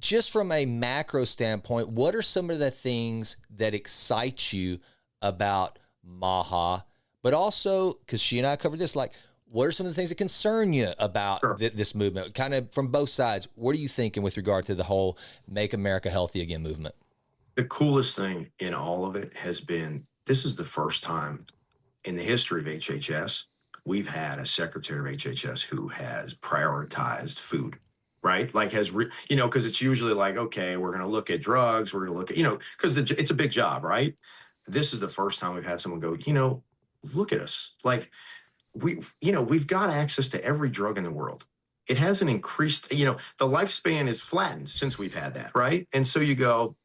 Just from a macro standpoint, what are some of the things that excite you about MAHA? But also, because she and I covered this, like, what are some of the things that concern you about this movement? Kind of from both sides. What are you thinking with regard to the whole Make America Healthy Again movement? The coolest thing in all of it has been, this is the first time in the history of HHS we've had a secretary of HHS who has prioritized food, right? Like because it's usually like, okay, we're going to look at drugs, we're going to look at, because it's a big job, right? This is the first time we've had someone go, look at us. Like, we've got access to every drug in the world. It hasn't increased, the lifespan is flattened since we've had that, right? And so you go,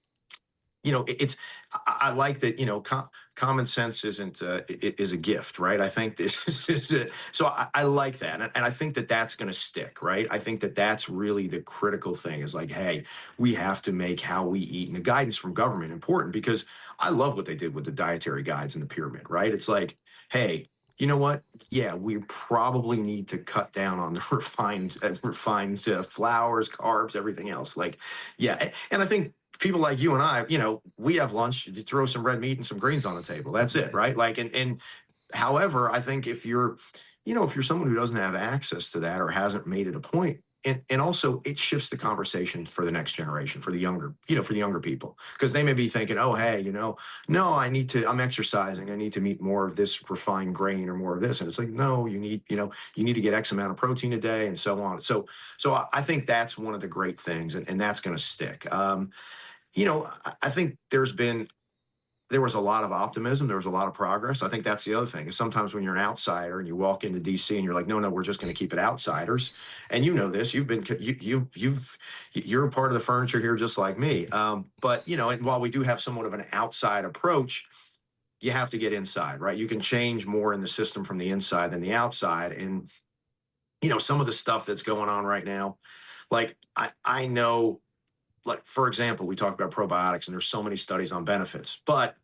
I like that, common sense is a gift, right? I think this is it. So I like that. And I think that that's going to stick, right? I think that that's really the critical thing, is like, hey, we have to make how we eat and the guidance from government important, because I love what they did with the dietary guides and the pyramid, right? It's like, hey, you know what? Yeah, we probably need to cut down on the refined flours, carbs, everything else. Like, yeah. And I think people like you and I, we have lunch, you throw some red meat and some greens on the table. That's it, right? Like, and however, I think if you're someone who doesn't have access to that or hasn't made it a point, and also it shifts the conversation for the next generation, for the younger, for the younger people, because they may be thinking, oh, hey, no, I'm exercising, I need to eat more of this refined grain or more of this, and it's like, no, you need to get X amount of protein a day, and so on. So I think that's one of the great things, and that's going to stick. I think there was a lot of optimism. There was a lot of progress. I think that's the other thing is sometimes when you're an outsider and you walk into DC and you're like, no, we're just going to keep it outsiders. And this, you're a part of the furniture here, just like me. But and while we do have somewhat of an outside approach, you have to get inside, right? You can change more in the system from the inside than the outside. And, some of the stuff that's going on right now, like I know, like, for example, we talked about probiotics and there's so many studies on benefits, but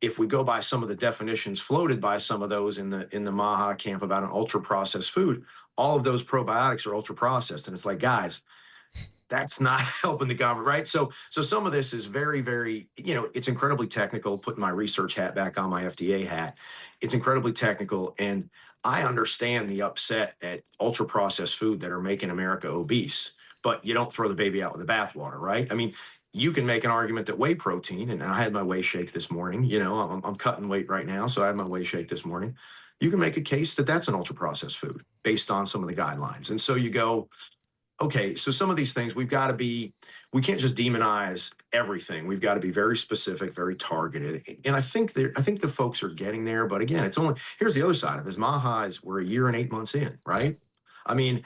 if we go by some of the definitions floated by some of those in the MAHA camp about an ultra processed food, all of those probiotics are ultra processed. And it's like, guys, that's not helping the government, right? So some of this is very, very, it's incredibly technical. Putting my research hat back on, my FDA hat, it's incredibly technical. And I understand the upset at ultra processed food that are making America obese, but you don't throw the baby out with the bathwater, right? I mean, you can make an argument that whey protein, and I had my whey shake this morning. I'm cutting weight right now, so I had my whey shake this morning. You can make a case that that's an ultra processed food based on some of the guidelines. And so you go, okay, so some of these things we can't just demonize everything. We've got to be very specific, very targeted. And I think the folks are getting there. But again, here's the other side of this. MAHA we're a year and 8 months in, right? I mean,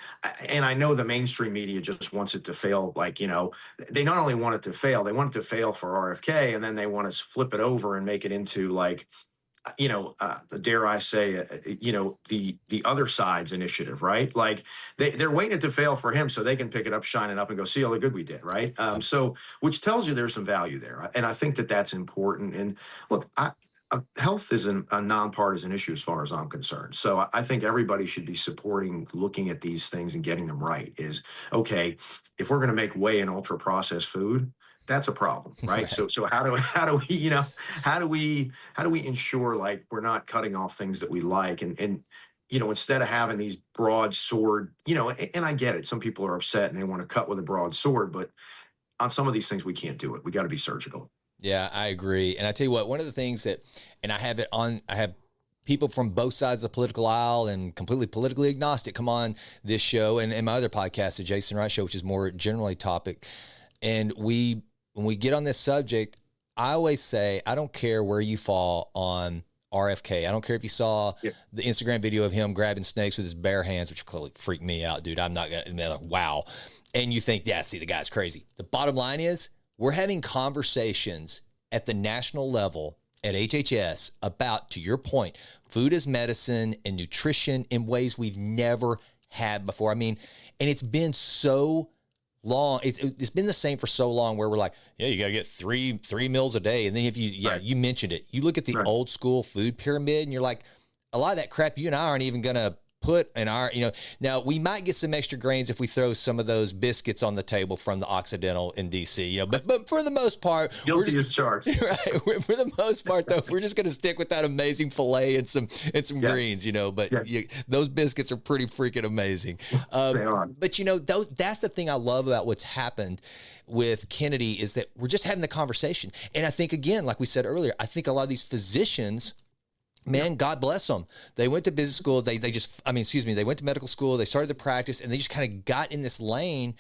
and I know the mainstream media just wants it to fail. Like, they not only want it to fail, they want it to fail for RFK, and then they want to flip it over and make it into like, dare I say, the other side's initiative, right? Like they're waiting it to fail for him so they can pick it up, shine it up, and go see all the good we did, right? So which tells you there's some value there, and I think that that's important. And look, health is a nonpartisan issue as far as I'm concerned. So I think everybody should be supporting looking at these things and getting them right. Is okay if we're going to make whey and ultra processed food. That's a problem, right? Right. So how do we ensure like we're not cutting off things that we like and instead of having these broad sword, and I get it. Some people are upset and they want to cut with a broad sword, but on some of these things we can't do it. We got to be surgical. Yeah, I agree. And I tell you what, one of the things and I have people from both sides of the political aisle and completely politically agnostic come on this show and my other podcast, the Jason Wright Show, which is more generally topic. And when we get on this subject, I always say, I don't care where you fall on RFK. I don't care if you saw the Instagram video of him grabbing snakes with his bare hands, which clearly freaked me out, dude. I'm not going to, like, wow. And you think, yeah, see, the guy's crazy. The bottom line is we're having conversations at the national level at HHS about, to your point, food as medicine and nutrition in ways we've never had before. I mean, and it's been so long. It's been the same for so long where we're like, yeah, you got to get three meals a day. And then if you mentioned it, you look at the old school food pyramid and you're like, a lot of that crap you and I aren't even going to put in our, now we might get some extra grains if we throw some of those biscuits on the table from the Occidental in DC, but for the most part, guilty as charged. Right. For the most part though, we're just going to stick with that amazing filet and some greens, but those biscuits are pretty freaking amazing. They are. But that's the thing I love about what's happened with Kennedy is that we're just having the conversation. And I think, again, like we said earlier, I think a lot of these physicians, man, God bless them. They went to business school. They went to medical school. They started the practice and they just kind of got in this lane.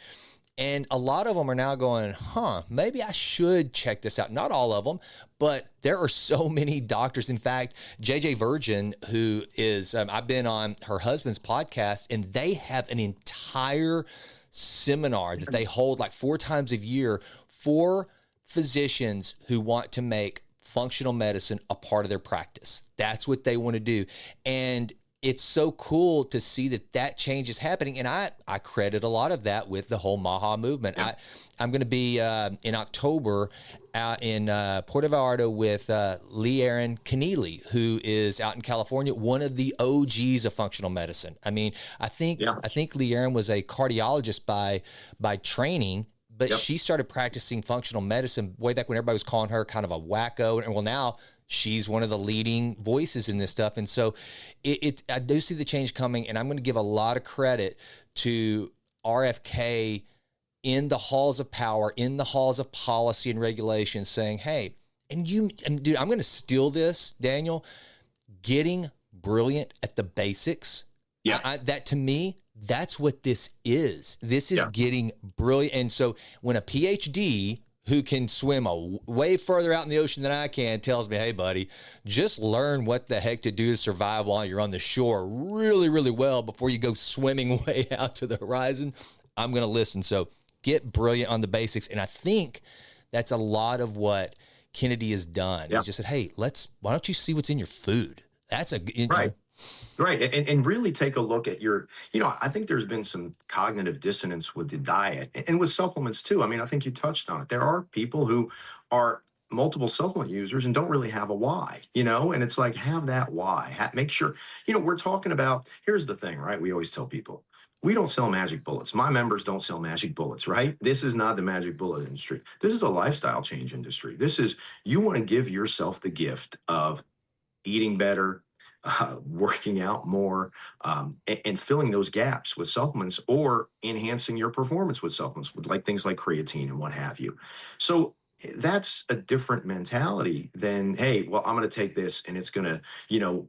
And a lot of them are now going, maybe I should check this out. Not all of them, but there are so many doctors. In fact, JJ Virgin, who is, I've been on her husband's podcast, and they have an entire seminar that they hold like 4 times a year for physicians who want to make functional medicine a part of their practice. That's what they want to do. And it's so cool to see that change is happening. And I credit a lot of that with the whole MAHA movement. Yeah. I'm going to be in October out in Puerto Vallarta with Lee Aaron Keneally, who is out in California, one of the OGs of functional medicine. I mean, I think Lee Aaron was a cardiologist by training, but Yep. she started practicing functional medicine way back when everybody was calling her kind of a wacko. And well, now she's one of the leading voices in this stuff. And so I do see the change coming, and I'm going to give a lot of credit to RFK in the halls of power, in the halls of policy and regulation, saying, hey, and dude, I'm going to steal this, Daniel, getting brilliant at the basics. Yeah. That to me, that's what this is. This is Yeah. getting brilliant. And so when a PhD who can swim way further out in the ocean than I can tells me, hey, buddy, just learn what the heck to do to survive while you're on the shore really, really well before you go swimming way out to the horizon, I'm going to listen. So get brilliant on the basics. And I think that's a lot of what Kennedy has done. Yeah. He's just said, hey, why don't you see what's in your food? That's Right. Right. And really take a look at I think there's been some cognitive dissonance with the diet and with supplements too. I mean, I think you touched on it. There are people who are multiple supplement users and don't really have a why, and it's like, have that why. Make sure, we're talking about, here's the thing, right? We always tell people, we don't sell magic bullets. My members don't sell magic bullets, right? This is not the magic bullet industry. This is a lifestyle change industry. This is, you want to give yourself the gift of eating better, working out more, and filling those gaps with supplements or enhancing your performance with supplements, with like things like creatine and what have you. So that's a different mentality than, hey, well, I'm going to take this and it's going to,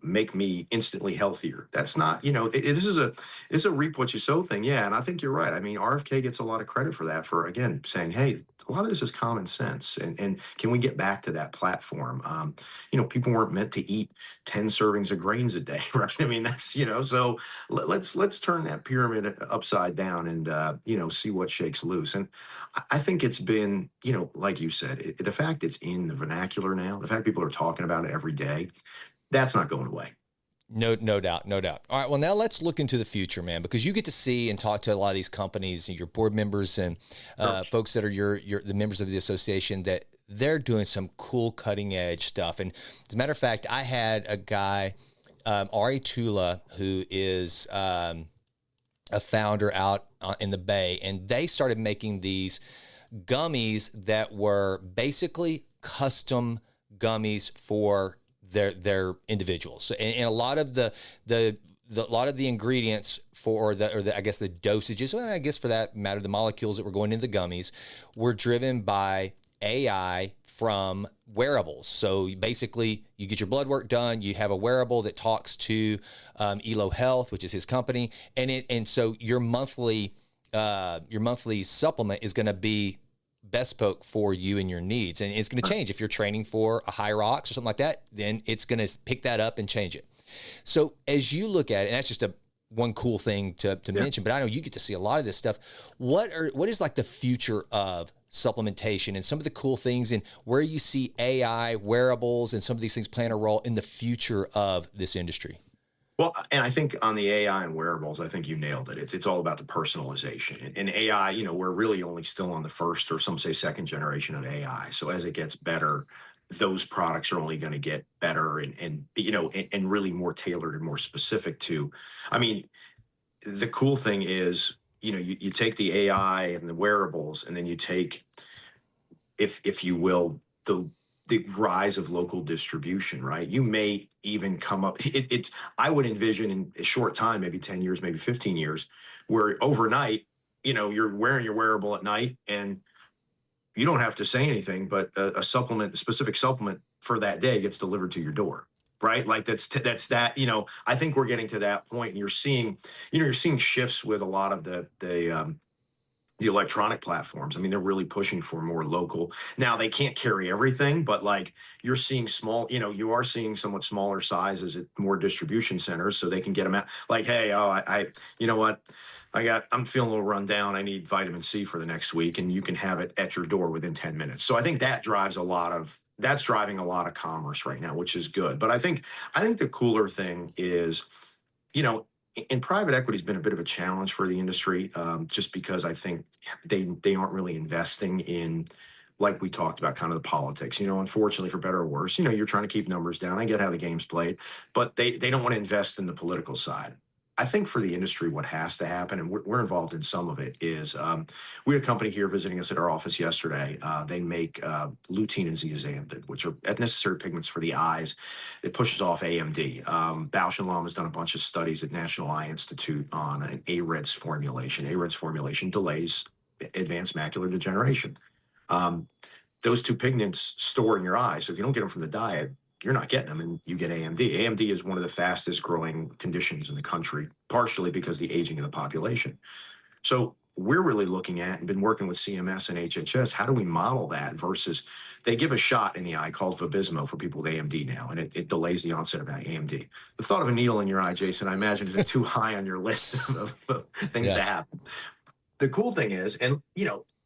make me instantly healthier. That's not, this is a reap what you sow thing. Yeah. And I think you're right. I mean, RFK gets a lot of credit for that, for again, saying, hey, a lot of this is common sense. And can we get back to that platform? People weren't meant to eat 10 servings of grains a day, right? I mean, that's, so let's turn that pyramid upside down and, see what shakes loose. And I think it's been, like you said, the fact it's in the vernacular now, the fact people are talking about it every day, that's not going away. No doubt, no doubt. All right, well, now let's look into the future, man, because you get to see and talk to a lot of these companies and your board members and folks that are the members of the association, that they're doing some cool cutting edge stuff. And as a matter of fact, I had a guy, Ari Tula, who is a founder out in the Bay, and they started making these gummies that were basically custom gummies for their individuals. So, and a lot of the lot of the ingredients for I guess the dosages, and I guess for that matter, the molecules that were going into the gummies were driven by AI from wearables. So basically, you get your blood work done, you have a wearable that talks to Elo Health, which is his company, and so your monthly supplement is going to be bespoke for you and your needs. And it's going to change if you're training for a high rocks or something like that, then it's going to pick that up and change it. So as you look at it, and that's just one cool thing to mention, but I know you get to see a lot of this stuff. What is like the future of supplementation and some of the cool things, and where you see AI, wearables, and some of these things playing a role in the future of this industry? Well, and I think on the AI and wearables, I think you nailed it. It's all about the personalization. And AI, we're really only still on the first, or some say second generation of AI. So as it gets better, those products are only going to get better and really more tailored and more specific to. I mean, the cool thing is, you take the AI and the wearables, and then you take, if you will, the rise of local distribution, right? You may even come up, I would envision in a short time, maybe 10 years, maybe 15 years, where overnight, you're wearing your wearable at night and you don't have to say anything, but a specific supplement for that day gets delivered to your door. Right. Like that's that, I think we're getting to that point, and you're seeing shifts with a lot of the electronic platforms. I mean, they're really pushing for more local. Now they can't carry everything, but like you're seeing you are seeing somewhat smaller sizes at more distribution centers, so they can get them out. Like, hey, you know what? I'm feeling a little run down. I need vitamin C for the next week, and you can have it at your door within 10 minutes. So I think that's driving a lot of commerce right now, which is good. But I think the cooler thing is, you know, and private equity has been a bit of a challenge for the industry, just because I think they aren't really investing in, like we talked about, kind of the politics. Unfortunately, for better or worse, you're trying to keep numbers down. I get how the game's played, but they don't want to invest in the political side. I think for the industry, what has to happen, and we're involved in some of it, is we had a company here visiting us at our office yesterday. They make lutein and zeaxanthin, which are necessary pigments for the eyes. It pushes off AMD. Bausch and Lomb has done a bunch of studies at National Eye Institute on an AREDS formulation. AREDS formulation delays advanced macular degeneration. Um, those two pigments store in your eye. So if you don't get them from the diet, you're not getting them and you get AMD. AMD is one of the fastest growing conditions in the country, partially because of the aging of the population. So we're really looking at and been working with CMS and HHS. How do we model that versus they give a shot in the eye called Vabysmo for people with AMD now, and it delays the onset of AMD. The thought of a needle in your eye, Jason, I imagine isn't too high on your list of things to Yeah. happen. The cool thing is, and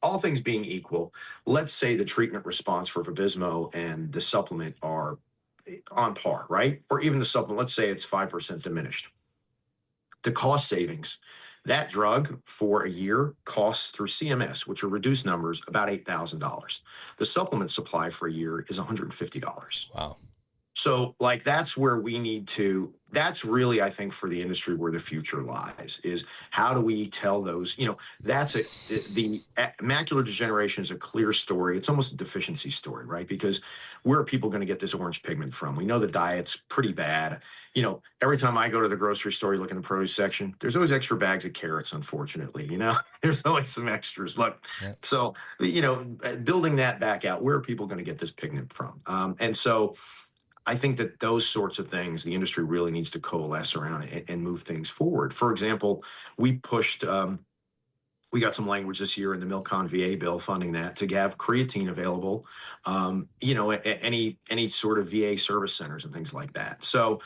all things being equal, let's say the treatment response for Vabysmo and the supplement are on par, right? Or even the supplement, let's say it's 5% diminished. The cost savings, that drug for a year costs through CMS, which are reduced numbers, about $8,000. The supplement supply for a year is $150. Wow. So, like, that's where we need to, that's really, I think, for the industry where the future lies is how do we tell those, that's macular degeneration is a clear story. It's almost a deficiency story, right? Because where are people going to get this orange pigment from? We know the diet's pretty bad. Every time I go to the grocery store, you look in the produce section, there's always extra bags of carrots, unfortunately, there's always some extras. Look, Yeah. so, building that back out, where are people going to get this pigment from? And so, I think that those sorts of things, the industry really needs to coalesce around and move things forward. For example, we pushed, we got some language this year in the Milcon VA bill funding that to have creatine available, at any sort of VA service centers and things like that. So,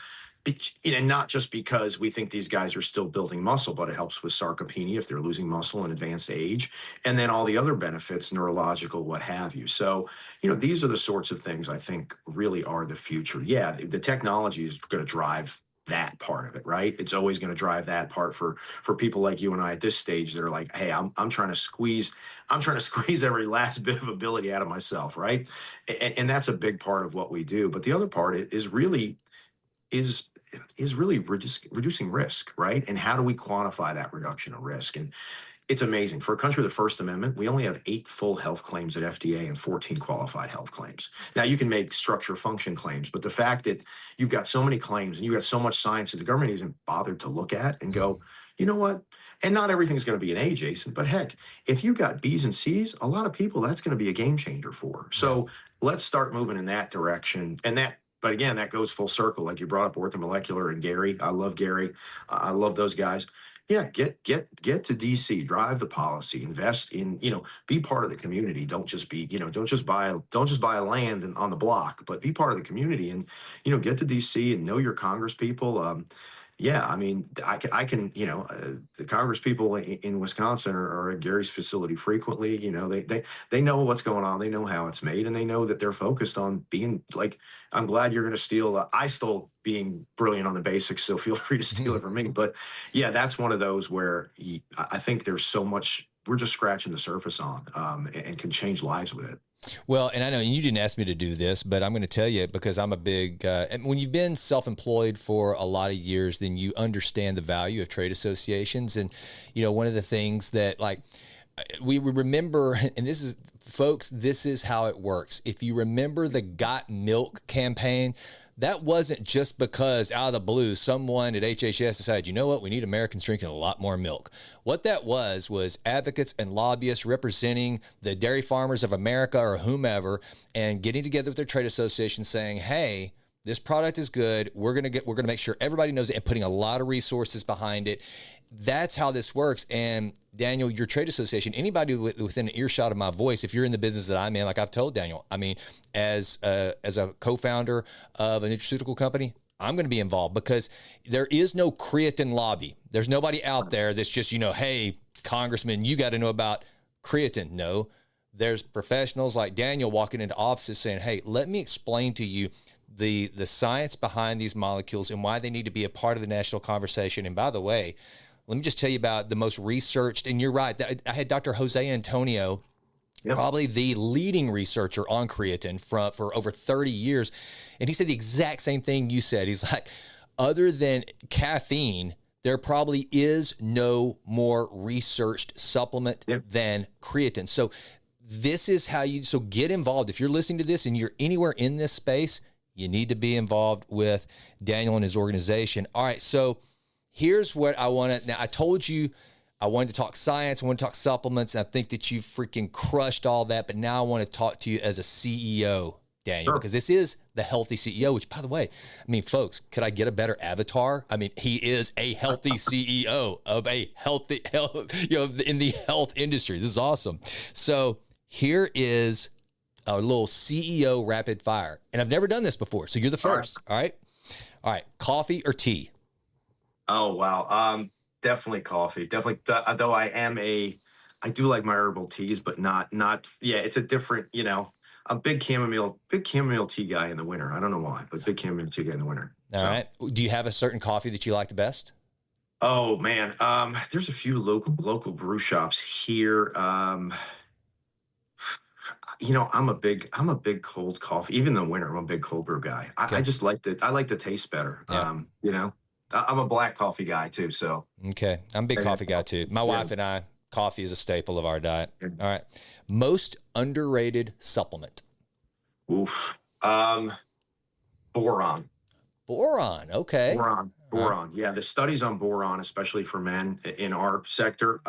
not just because we think these guys are still building muscle, but it helps with sarcopenia if they're losing muscle in advanced age, and then all the other benefits, neurological, what have you. So, these are the sorts of things I think really are the future. Yeah, the technology is going to drive that part of it, right? It's always going to drive that part for people like you and I at this stage that are like, hey, I'm trying to squeeze, every last bit of ability out of myself, right? And that's a big part of what we do. But the other part is is really reducing risk, right? And how do we quantify that reduction of risk? And it's amazing. For a country with the First Amendment, we only have 8 full health claims at FDA and 14 qualified health claims. Now, you can make structure function claims, but the fact that you've got so many claims and you've got so much science that the government isn't bothered to look at and go, you know what? And not everything's going to be an A, Jason, but heck, if you got B's and C's, a lot of people that's going to be a game changer for. Yeah. So let's start moving in that direction. But again, that goes full circle. Like you brought up orthomolecular and Gary. I love Gary. I love those guys. Yeah, get to DC, drive the policy, invest in, be part of the community. Don't just be, don't just buy a land on the block, but be part of the community and, get to DC and know your Congress people. Yeah, I mean, the Congress people in Wisconsin are at Gary's facility frequently. They know what's going on. They know how it's made, and they know that they're focused on being like. I'm glad you're going to steal. I stole being brilliant on the basics, so feel free to steal it from me. But yeah, that's one of those where I think there's so much we're just scratching the surface on, and can change lives with it. Well, and I know you didn't ask me to do this, but I'm going to tell you because I'm a big, and when you've been self-employed for a lot of years, then you understand the value of trade associations. And, one of the things that we remember, and this is, folks, this is how it works. If you remember the Got Milk campaign, that wasn't just because out of the blue, someone at HHS decided, you know what, we need Americans drinking a lot more milk. What that was advocates and lobbyists representing the dairy farmers of America or whomever, and getting together with their trade association saying, hey, this product is good. We're going to make sure everybody knows it, and putting a lot of resources behind it. That's how this works. And Daniel, your trade association, anybody within an earshot of my voice, if you're in the business that I'm in, like I've told Daniel, I mean, as a co-founder of a nutraceutical company, I'm going to be involved because there is no creatine lobby. There's nobody out there that's just, hey, congressman, you got to know about creatine. No, there's professionals like Daniel walking into offices saying, hey, let me explain to you the science behind these molecules and why they need to be a part of the national conversation. And by the way, let me just tell you about the most researched, and you're right, I had Dr. Jose Antonio, yep, probably the leading researcher on creatine for over 30 years. And he said the exact same thing you said. He's like, other than caffeine, there probably is no more researched supplement than creatine. So this is how so get involved. If you're listening to this and you're anywhere in this space, you need to be involved with Daniel and his organization. All right, so here's what I want to, now I told you I wanted to talk science, I want to talk supplements, and I think that you freaking crushed all that, but now I want to talk to you as a CEO, Daniel, because this is the healthy CEO, which, by the way, I mean, folks, could I get a better avatar? I mean, he is a healthy CEO of a healthy, in the health industry. This is awesome. So here is a little CEO rapid fire. And I've never done this before, so you're the first. All right. Coffee or tea? Oh, wow. Definitely coffee. Definitely. Though I do like my herbal teas, but not, yeah, it's a different, a big chamomile tea guy in the winter. I don't know why, but big chamomile tea guy in the winter. All right. Do you have a certain coffee that you like the best? Oh man. There's a few local brew shops here. I'm a big cold coffee. Even in the winter, I'm a big cold brew guy. I just I like the taste better. Yeah. I'm a black coffee guy too. So okay, I'm a big coffee guy too. My wife and I, coffee is a staple of our diet. All right, most underrated supplement. Oof. Boron. Boron. Okay. Boron. Yeah, the studies on boron, especially for men in our sector,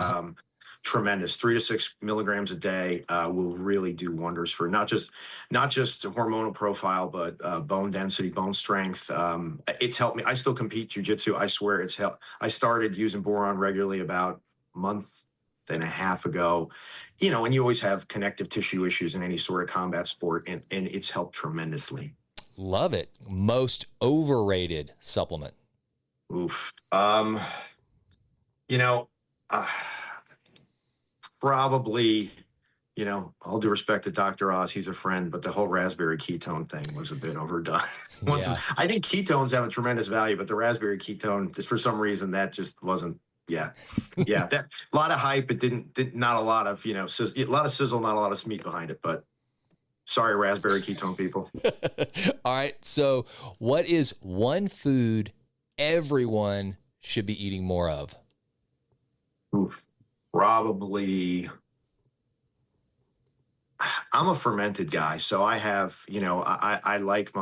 tremendous. 3 to 6 milligrams a day will really do wonders for not just hormonal profile, but bone density, bone strength. It's helped me. I still compete jujitsu. I swear it's helped. I started using boron regularly about a month and a half ago. And you always have connective tissue issues in any sort of combat sport, and it's helped tremendously. Love it. Most overrated supplement. Oof. Probably, all due respect to Dr. Oz, he's a friend, but the whole raspberry ketone thing was a bit overdone. I think ketones have a tremendous value, but the raspberry ketone, just for some reason, that just wasn't. Yeah, that a lot of hype. It did not a lot of a lot of sizzle, not a lot of meat behind it. But sorry, raspberry ketone people. All right. So, what is one food everyone should be eating more of? Oof. Probably, I'm a fermented guy, so I have, I like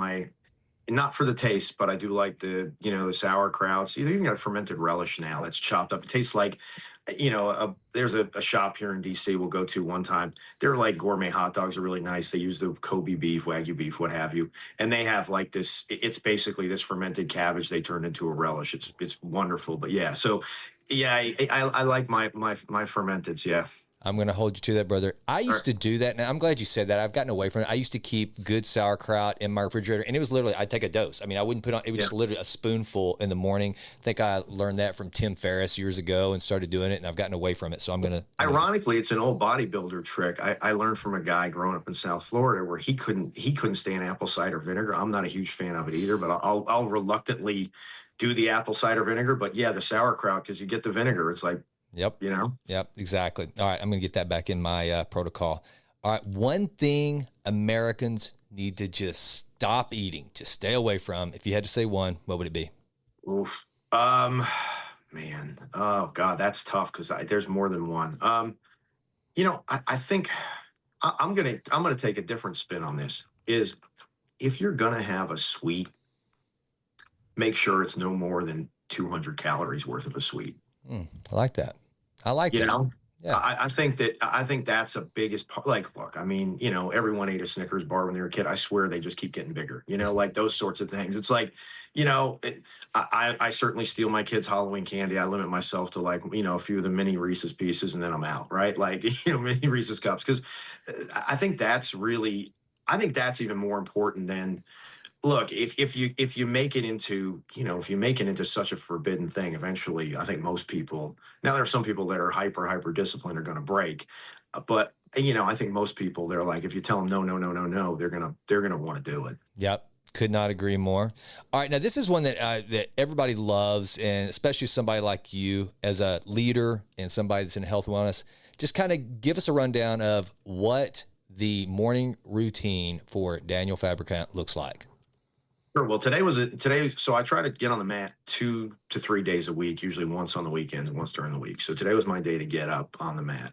not for the taste, but I do like the sauerkrauts. You even got a fermented relish now that's chopped up. It tastes like, there's a shop here in DC we'll go to one time. They're like gourmet hot dogs are really nice. They use the Kobe beef, Wagyu beef, what have you. And they have like this, it's basically this fermented cabbage they turned into a relish. It's wonderful. But yeah, so yeah, I like my fermenteds. Yeah. I'm going to hold you to that, brother. I used to do that. Now, I'm glad you said that. I've gotten away from it. I used to keep good sauerkraut in my refrigerator, and it was literally, I'd take a dose. I mean, I wouldn't put on, it was just literally a spoonful in the morning. I think I learned that from Tim Ferriss years ago and started doing it, and I've gotten away from it. So I'm going to. Ironically, it's an old bodybuilder trick. I learned from a guy growing up in South Florida where he couldn't stand apple cider vinegar. I'm not a huge fan of it either, but I'll reluctantly do the apple cider vinegar. But yeah, the sauerkraut, because you get the vinegar. It's like, Yep. Yep. Exactly. All right. I'm going to get that back in my protocol. All right. One thing Americans need to just stop eating, just stay away from. If you had to say one, what would it be? Oof. Man. Oh God, that's tough because there's more than one. I think I'm gonna take a different spin on this. Is if you're gonna have a sweet, make sure it's no more than 200 calories worth of a sweet. I like that. I like that. Yeah. I think that's a biggest part. Like, look, I mean, everyone ate a Snickers bar when they were a kid. I swear they just keep getting bigger, like those sorts of things. It's like, I certainly steal my kids' Halloween candy. I limit myself to like, a few of the mini Reese's pieces and then I'm out, right? Like, mini Reese's cups. Cause I think that's even more important than, look, if you make it into such a forbidden thing, eventually I think most people, now there are some people that are hyper disciplined are going to break, but I think most people, they're like, if you tell them no, they're gonna want to do it. Yep. Could not agree more. All right. Now this is one that everybody loves, and especially somebody like you as a leader and somebody that's in health and wellness. Just kind of give us a rundown of what the morning routine for Daniel Fabricant looks like. Sure. Well, today. So I try to get on the mat 2 to 3 days a week, usually once on the weekends and once during the week. So today was my day to get up on the mat.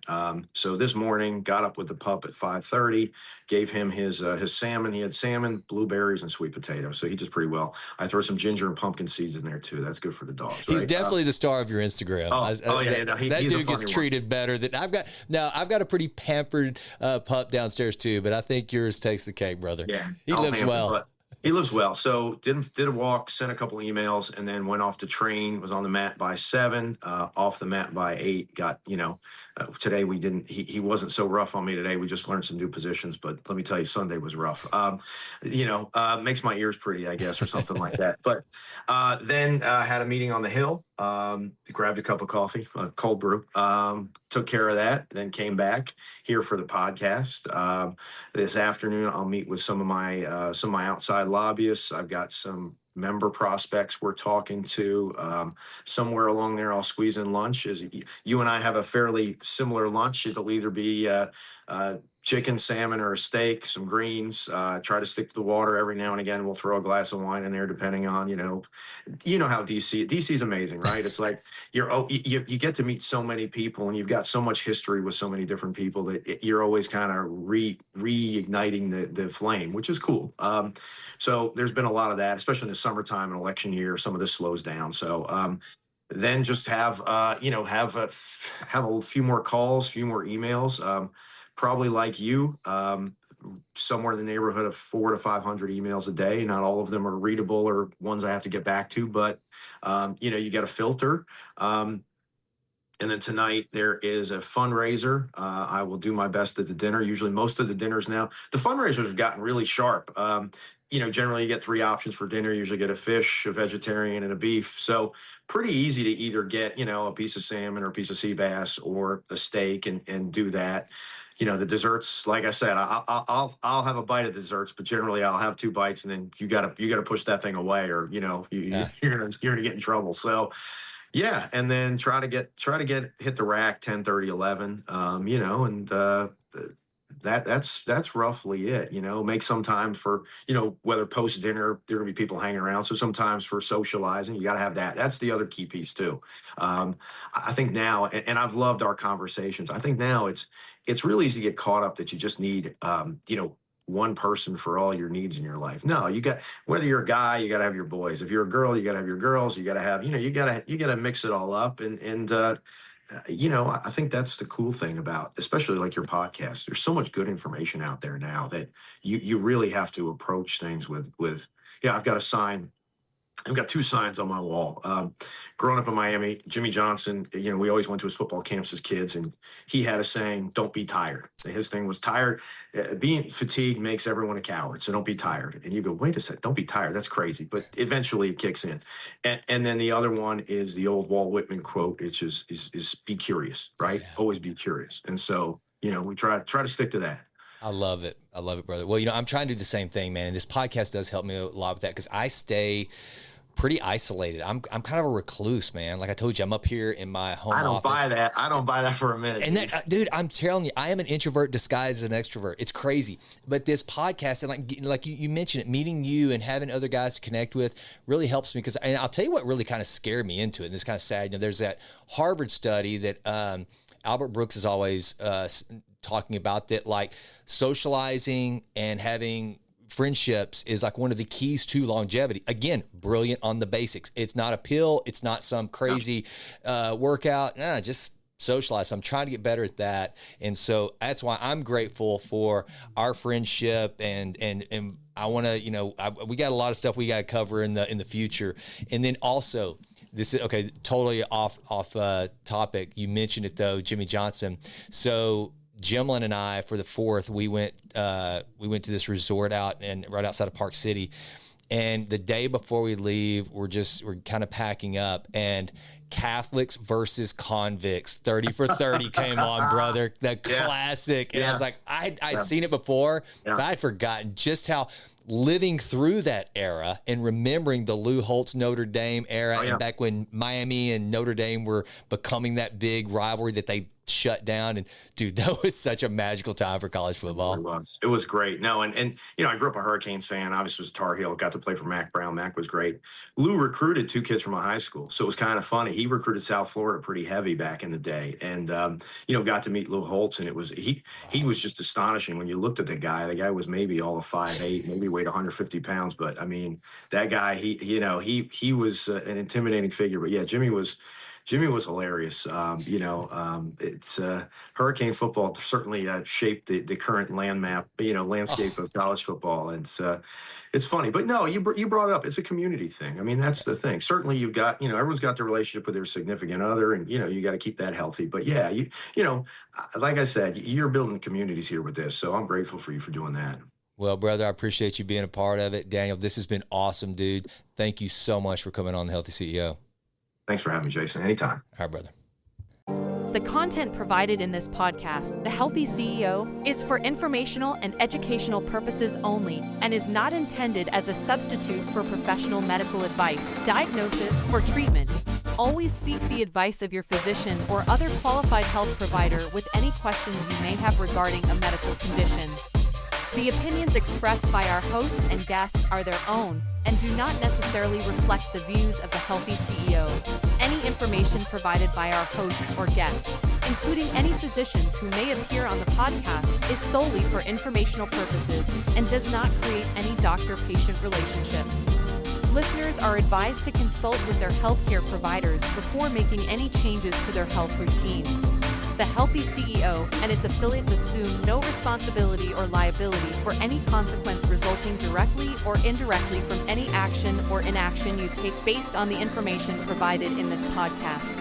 So this morning, got up with the pup at 5:30, gave him his salmon. He had salmon, blueberries, and sweet potato. So he does pretty well. I throw some ginger and pumpkin seeds in there too. That's good for the dogs, He's right? definitely the star of your Instagram. Yeah, no, That he's a dude gets funny one. treated better than I've got. Now I've got a pretty pampered pup downstairs too, but I think yours takes the cake, brother. Yeah, He I'll lives pamper, well. but he lives well. So did a walk, sent a couple of emails, and then went off to train. Was on the mat by 7, off the mat by 8. Got today we didn't. He wasn't so rough on me today. We just learned some new positions, but let me tell you, Sunday was rough. Makes my ears pretty, I guess, or something like that. But then had a meeting on the hill. Grabbed a cup of coffee, cold brew. Took care of that. Then came back here for the podcast. This afternoon, I'll meet with some of my outside lobbyists. I've got some member prospects we're talking to. Somewhere along there, I'll squeeze in lunch. As you and I have a fairly similar lunch, it'll either be chicken, salmon, or a steak, some greens. Try to stick to the water every now and again. We'll throw a glass of wine in there, depending on how DC is amazing, right? It's like you get to meet so many people, and you've got so much history with so many different people that you're always kind of reigniting the flame, which is cool. So there's been a lot of that, especially in the summertime and election year. Some of this slows down. So then just have a few more calls, few more emails. Probably like you. Somewhere in the neighborhood of 400 to 500 emails a day. Not all of them are readable or ones I have to get back to, but you got to filter. And then tonight there is a fundraiser. I will do my best at the dinner. Usually most of the dinners now, the fundraisers have gotten really sharp. Generally you get 3 options for dinner. You usually get a fish, a vegetarian, and a beef. So pretty easy to either get, a piece of salmon or a piece of sea bass or a steak and do that. The desserts, like I said, I'll have a bite of desserts, but generally I'll have 2 bites, and then you gotta push that thing away, or Yeah. you're gonna get in trouble. So yeah, and then try to get hit the rack 10:30, 11. And that's roughly it. Make some time for whether post dinner there are gonna be people hanging around. So sometimes for socializing, you got to have that. That's the other key piece too. I think now, and I've loved our conversations. I think now it's really easy to get caught up that you just need one person for all your needs in your life. No, you got, whether you're a guy, you got to have your boys. If you're a girl, you got to have your girls. You got to have, you got to mix it all up. I think that's the cool thing about, especially like your podcast. There's so much good information out there now that you really have to approach things with. Yeah, I've got 2 signs on my wall. Growing up in Miami, Jimmy Johnson, we always went to his football camps as kids, and he had a saying, "Don't be tired." His thing was tired. Being fatigued makes everyone a coward, so don't be tired. And you go, wait a sec, don't be tired. That's crazy. But eventually it kicks in. And then the other one is the old Walt Whitman quote, which is be curious, right? Yeah. Always be curious. And so, we try to stick to that. I love it. I love it, brother. Well, I'm trying to do the same thing, man. And this podcast does help me a lot with that, because I stay pretty isolated. I'm kind of a recluse, man. Like I told you, I'm up here in my home office. I don't buy that for a minute. And that, dude, I'm telling you, I am an introvert disguised as an extrovert. It's crazy. But this podcast, and like you mentioned it, meeting you and having other guys to connect with really helps me. And I'll tell you what really kind of scared me into it. And it's kind of sad. There's that Harvard study that Albert Brooks is always talking about, that like socializing and having friendships is like one of the keys to longevity. Again, brilliant on the basics. It's not a pill. It's not some crazy workout. Nah, just socialize. So I'm trying to get better at that. And so that's why I'm grateful for our friendship, and I want to, we got a lot of stuff we got to cover in the future. And then also, this is okay, totally off topic. You mentioned it though, Jimmy Johnson. So Jimlin and I, for the 4th, we went to this resort right outside of Park City. And the day before we leave, we're kind of packing up, and Catholics versus convicts, 30 for 30 came on, brother. The classic. And I was like, I'd seen it before, but I'd forgotten just how living through that era and remembering the Lou Holtz Notre Dame era, and back when Miami and Notre Dame were becoming that big rivalry that they shut down. And dude, that was such a magical time for college It football. was. It was great. No, and I grew up a Hurricanes fan. Obviously, was Tar Heel. Got to play for Mac Brown. Mac was great. Lou recruited two kids from my high school, so it was kind of funny. He recruited South Florida pretty heavy back in the day, and got to meet Lou Holtz, and it was he was just astonishing when you looked at the guy. The guy was maybe all of 5'8", maybe weighed 150 pounds, but I mean, that guy, he was an intimidating figure. But yeah, Jimmy was hilarious. It's Hurricane football certainly shaped the current Oh, landscape of college football. And it's funny, but no, you brought it up. It's a community thing. I mean, that's the thing. Certainly, you've got everyone's got their relationship with their significant other, and you got to keep that healthy. But yeah, like I said, you're building communities here with this, so I'm grateful for you for doing that. well, brother, I appreciate you being a part of it. Daniel, this has been awesome, dude. Thank you so much for coming on the Healthy CEO. Thanks for having me, Jason. Anytime. All right, brother. The content provided in this podcast, The Healthy CEO, is for informational and educational purposes only and is not intended as a substitute for professional medical advice, diagnosis, or treatment. Always seek the advice of your physician or other qualified health provider with any questions you may have regarding a medical condition. The opinions expressed by our hosts and guests are their own and do not necessarily reflect the views of the Healthy CEO. Any information provided by our hosts or guests, including any physicians who may appear on the podcast, is solely for informational purposes and does not create any doctor-patient relationship. Listeners are advised to consult with their healthcare providers before making any changes to their health routines. The Healthy CEO and its affiliates assume no responsibility or liability for any consequence resulting directly or indirectly from any action or inaction you take based on the information provided in this podcast.